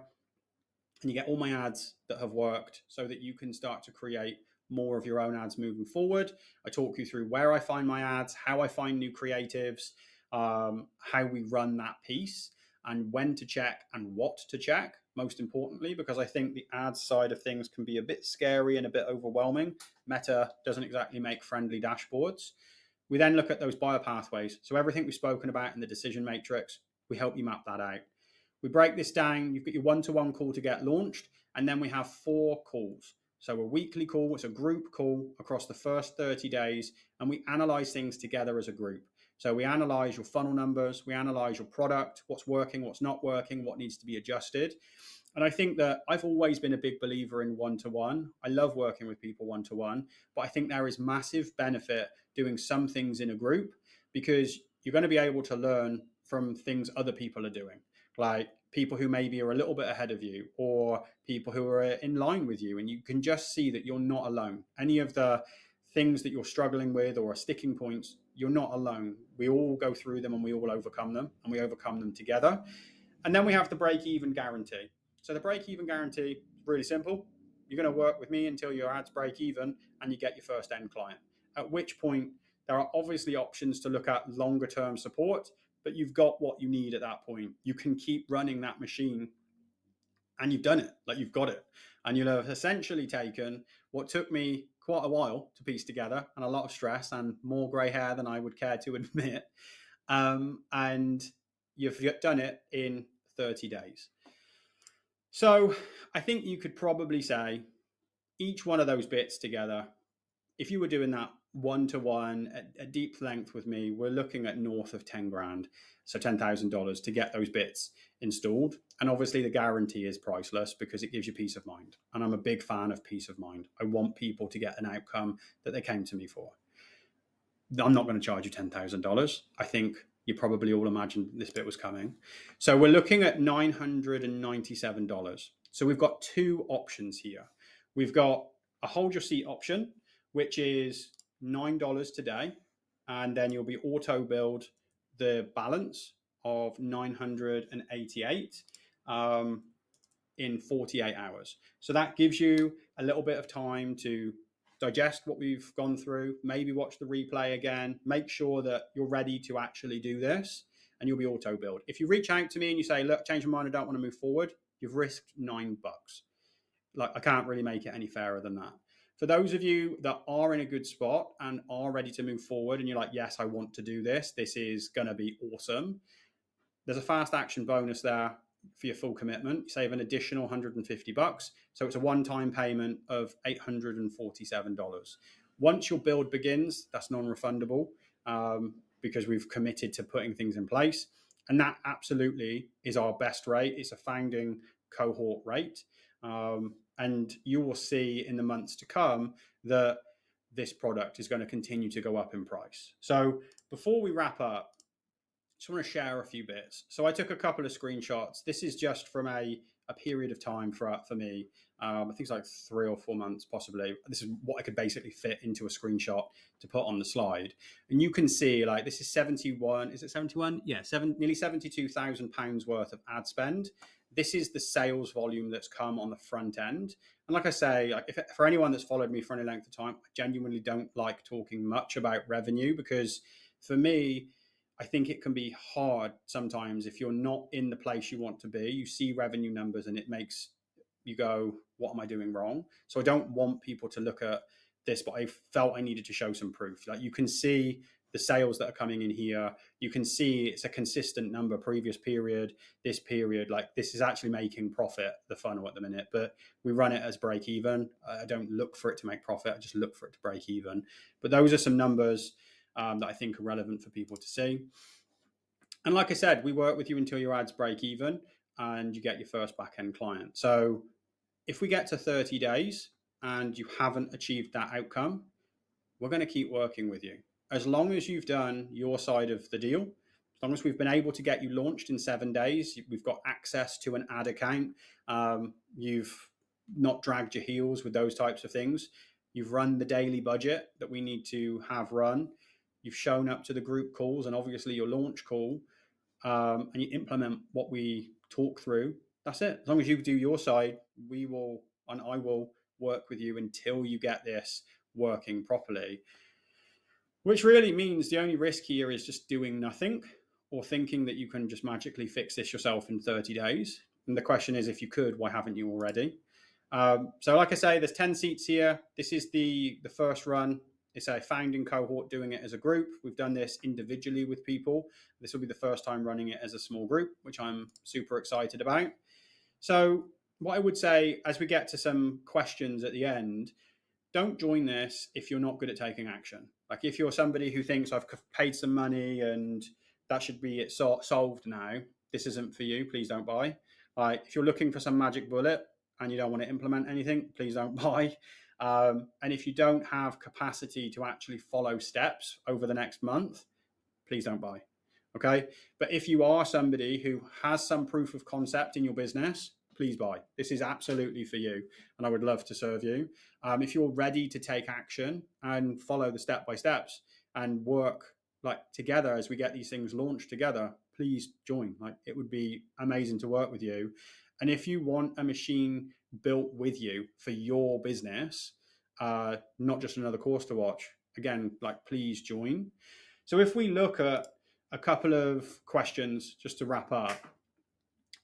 and you get all my ads that have worked so that you can start to create more of your own ads moving forward. I talk you through where I find my ads, how I find new creatives, how we run that piece, and when to check and what to check, most importantly, because I think the ads side of things can be a bit scary and a bit overwhelming. Meta doesn't exactly make friendly dashboards. We then look at those buyer pathways. So everything we've spoken about in the decision matrix, we help you map that out. We break this down. You've got your one-to-one call to get launched, and then we have 4 calls. So a weekly call, it's a group call across the first 30 days, and we analyze things together as a group. So we analyze your funnel numbers, we analyze your product, what's working, what's not working, what needs to be adjusted. And I think that I've always been a big believer in one-to-one. I love working with people one-to-one, but I think there is massive benefit doing some things in a group, because you're going to be able to learn from things other people are doing, like people who maybe are a little bit ahead of you or people who are in line with you. And you can just see that you're not alone. Any of the things that you're struggling with or are sticking points, you're not alone. We all go through them and we all overcome them, and we overcome them together. And then we have the break-even guarantee. So the break-even guarantee is really simple. You're going to work with me until your ads break even and you get your first end client, at which point there are obviously options to look at longer term support, but you've got what you need at that point. You can keep running that machine and you've done it, like you've got it. And you'll have essentially taken what took me quite a while to piece together and a lot of stress and more grey hair than I would care to admit. And you've done it in 30 days. So I think you could probably say each one of those bits together, if you were doing that one-to-one at deep length with me, we're looking at north of 10 grand. So $10,000 to get those bits installed. And obviously the guarantee is priceless because it gives you peace of mind. And I'm a big fan of peace of mind. I want people to get an outcome that they came to me for. I'm not going to charge you $10,000. I think you probably all imagined this bit was coming. So we're looking at $997. So we've got 2 options here. We've got a hold your seat option, which is $9 today, and then you'll be auto billed the balance of 988 in 48 hours. So that gives you a little bit of time to digest what we've gone through, maybe watch the replay again, make sure that you're ready to actually do this, and you'll be auto billed. If you reach out to me and you say, look, change my mind, I don't want to move forward, you've risked $9. Like, I can't really make it any fairer than that. For those of you that are in a good spot and are ready to move forward and you're like, yes, I want to do this, this is going to be awesome, there's a fast action bonus there for your full commitment. You save an additional $150. So it's a one-time payment of $847. Once your build begins, that's non-refundable because we've committed to putting things in place. And that absolutely is our best rate. It's a founding cohort rate. And you will see in the months to come that this product is going to continue to go up in price. So before we wrap up, I just want to share a few bits. So I took a couple of screenshots. This is just from a period of time for me. I think it's like 3 or 4 months, possibly. This is what I could basically fit into a screenshot to put on the slide. And you can see, like, this is 71. Is it 71? Yeah, nearly £72,000 worth of ad spend. This is the sales volume that's come on the front end. And like I say, like for anyone that's followed me for any length of time, I genuinely don't like talking much about revenue because for me, I think it can be hard sometimes if you're not in the place you want to be. You see revenue numbers and it makes you go, what am I doing wrong? So I don't want people to look at this, but I felt I needed to show some proof. Like you can see the sales that are coming in here. You can see it's a consistent number, previous period, this period. Like this is actually making profit, the funnel at the minute, but we run it as break even. I don't look for it to make profit. I just look for it to break even. But those are some numbers that I think are relevant for people to see. And like I said, we work with you until your ads break even and you get your first back-end client. So if we get to 30 days and you haven't achieved that outcome, we're going to keep working with you. As long as you've done your side of the deal, as long as we've been able to get you launched in 7 days, we've got access to an ad account, you've not dragged your heels with those types of things, you've run the daily budget that we need to have run, you've shown up to the group calls and obviously your launch call, and you implement what we talk through, that's it. As long as you do your side, we will, and I will work with you until you get this working properly. Which really means the only risk here is just doing nothing or thinking that you can just magically fix this yourself in 30 days. And the question is, if you could, why haven't you already? So like I say, there's 10 seats here. This is the first run. It's a founding cohort doing it as a group. We've done this individually with people. This will be the first time running it as a small group, which I'm super excited about. So what I would say as we get to some questions at the end, don't join this if you're not good at taking action. Like if you're somebody who thinks I've paid some money and that should be it solved now, this isn't for you. Please don't buy. Like if you're looking for some magic bullet and you don't want to implement anything, please don't buy. And if you don't have capacity to actually follow steps over the next month, please don't buy. Okay. But if you are somebody who has some proof of concept in your business, please buy. This is absolutely for you. And I would love to serve you. If you're ready to take action and follow the step by steps and work like together as we get these things launched together, please join. Like it would be amazing to work with you. And if you want a machine built with you for your business, not just another course to watch, again, like please join. So if we look at a couple of questions just to wrap up,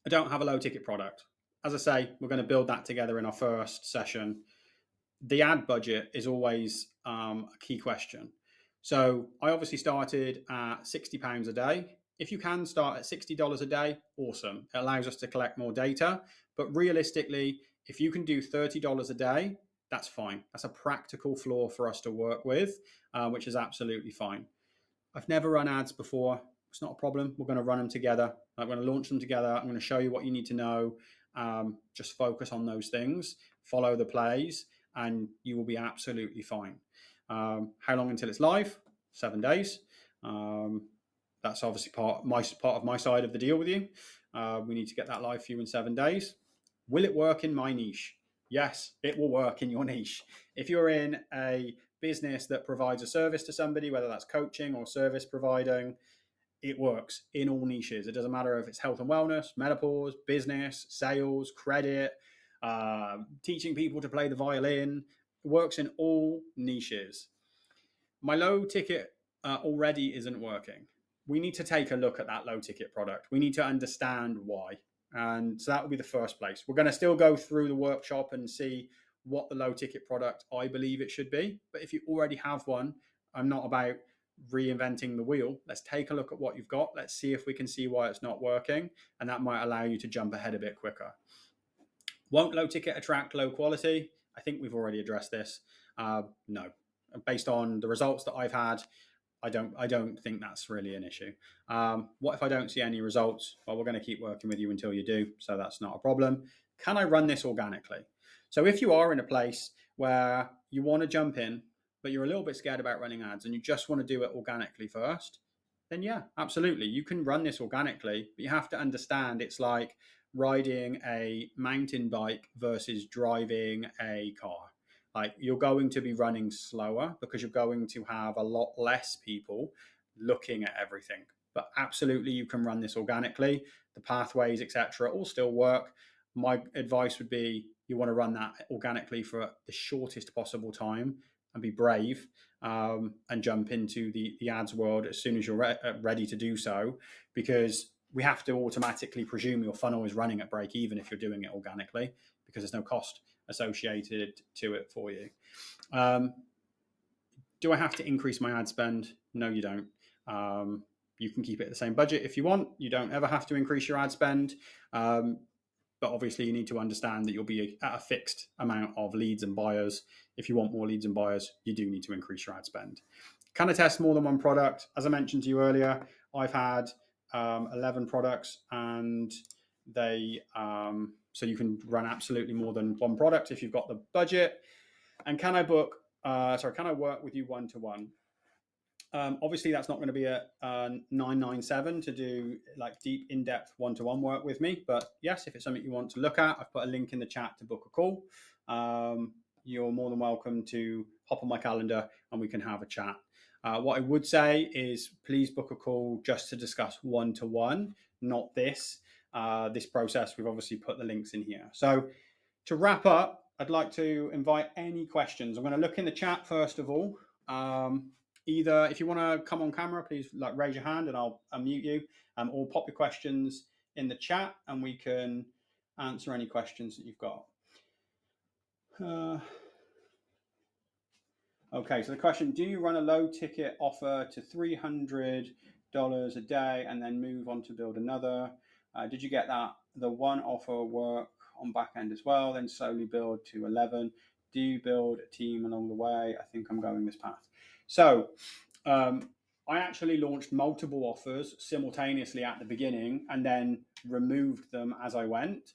I don't have a low ticket product. As I say, we're going to build that together in our first session. The ad budget is always a key question. So I obviously started at £60 a day. If you can start at $60 a day, awesome. It allows us to collect more data. But realistically, if you can do $30 a day, that's fine. That's a practical floor for us to work with, which is absolutely fine. I've never run ads before. It's not a problem. We're going to run them together. I'm going to launch them together. I'm going to show you what you need to know. Just focus on those things, follow the plays, and you will be absolutely fine. How long until it's live? 7 days. That's obviously part of my side of the deal with you. We need to get that live for you in 7 days. Will it work in my niche? Yes, it will work in your niche. If you're in a business that provides a service to somebody, whether that's coaching or service providing, it works in all niches. It doesn't matter if it's health and wellness, menopause, business, sales, credit, teaching people to play the violin. It works in all niches. My low ticket already isn't working. We need to take a look at that low ticket product. We need to understand why. And so that will be the first place. We're going to still go through the workshop and see what the low ticket product I believe it should be. But if you already have one, I'm not about reinventing the wheel. Let's take a look at what you've got. Let's see if we can see why it's not working. And that might allow you to jump ahead a bit quicker. Won't low ticket attract low quality? I think we've already addressed this. No. Based on the results that I've had, I don't think that's really an issue. What if I don't see any results? Well, we're going to keep working with you until you do. So that's not a problem. Can I run this organically? So if you are in a place where you want to jump in, but you're a little bit scared about running ads and you just want to do it organically first, then yeah, absolutely. You can run this organically, but you have to understand it's like riding a mountain bike versus driving a car. Like you're going to be running slower because you're going to have a lot less people looking at everything. But absolutely, you can run this organically. The pathways, etc., all still work. My advice would be you want to run that organically for the shortest possible time and be brave and jump into the ads world as soon as you're ready to do so, because we have to automatically presume your funnel is running at break even if you're doing it organically, because there's no cost associated to it for you. Do I have to increase my ad spend? No, you don't. You can keep it at the same budget if you want. You don't ever have to increase your ad spend. But obviously you need to understand that you'll be at a fixed amount of leads and buyers. If you want more leads and buyers, you do need to increase your ad spend. Can I test more than one product? As I mentioned to you earlier, I've had 11 products, and they so you can run absolutely more than one product if you've got the budget. And can I work with you one-to-one? Obviously, that's not going to be a 997 to do like deep, in-depth one-to-one work with me. But yes, if it's something you want to look at, I've put a link in the chat to book a call. You're more than welcome to hop on my calendar and we can have a chat. What I would say is please book a call just to discuss one-to-one, not this process. We've obviously put the links in here. So to wrap up, I'd like to invite any questions. I'm going to look in the chat first of all. Either if you want to come on camera, please like raise your hand and I'll unmute you, or pop your questions in the chat and we can answer any questions that you've got. Okay, so the question, do you run a low ticket offer to $300 a day and then move on to build another? Did you get that? The one offer work on back end as well, then slowly build to 11. Do you build a team along the way? I think I'm going this path. So I actually launched multiple offers simultaneously at the beginning and then removed them as I went.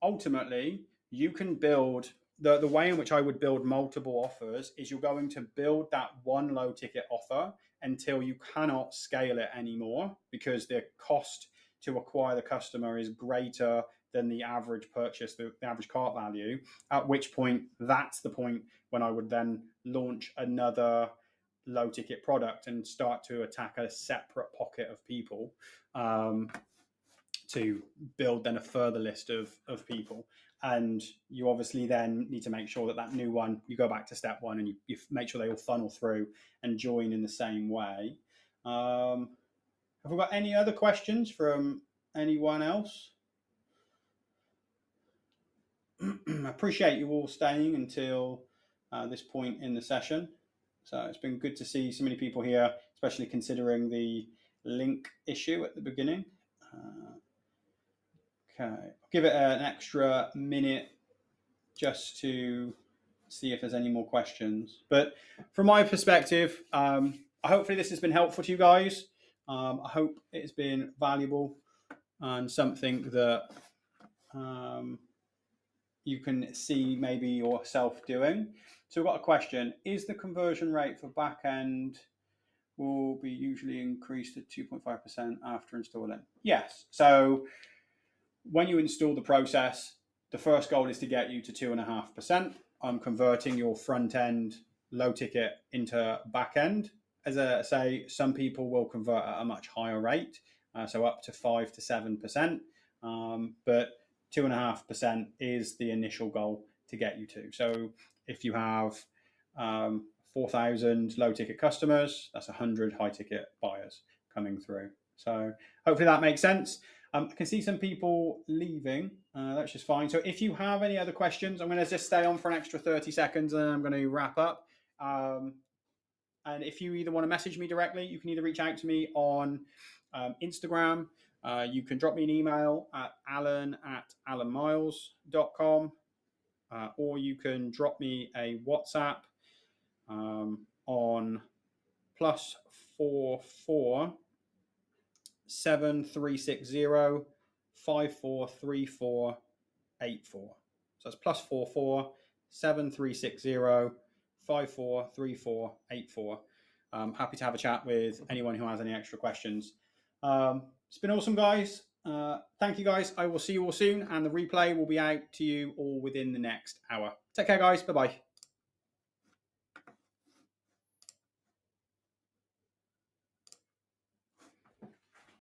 Ultimately, you can build the way in which I would build multiple offers is you're going to build that one low ticket offer until you cannot scale it anymore because the cost to acquire the customer is greater than the average purchase, the average cart value, at which point that's the point when I would then launch another low ticket product and start to attack a separate pocket of people to build then a further list of people. And you obviously then need to make sure that that new one, you go back to step one and you make sure they all funnel through and join in the same way. Have we got any other questions from anyone else? I appreciate you all staying until this point in the session. So it's been good to see so many people here, especially considering the link issue at the beginning. Okay, I'll give it an extra minute just to see if there's any more questions. But from my perspective, hopefully this has been helpful to you guys. I hope it's been valuable and something that you can see maybe yourself doing. So we've got a question. Is the conversion rate for back end will be usually increased to 2.5% after installing? Yes. So when you install the process, the first goal is to get you to 2.5%. I'm converting your front end low ticket into back end. As I say, some people will convert at a much higher rate, so up to 5 to 7%. But 2.5% is the initial goal to get you to. So if you have 4,000 low ticket customers, that's 100 high ticket buyers coming through. So hopefully that makes sense. I can see some people leaving. That's just fine. So if you have any other questions, I'm going to just stay on for an extra 30 seconds and I'm going to wrap up. And if you either want to message me directly, you can either reach out to me on Instagram. You can drop me an email at alan@alanmiles.com, or you can drop me a WhatsApp on +44 7360 543484. So that's +44 7360 543484. Happy to have a chat with anyone who has any extra questions. It's been awesome, guys. Thank you, guys. I will see you all soon, and the replay will be out to you all within the next hour. Take care, guys. Bye-bye.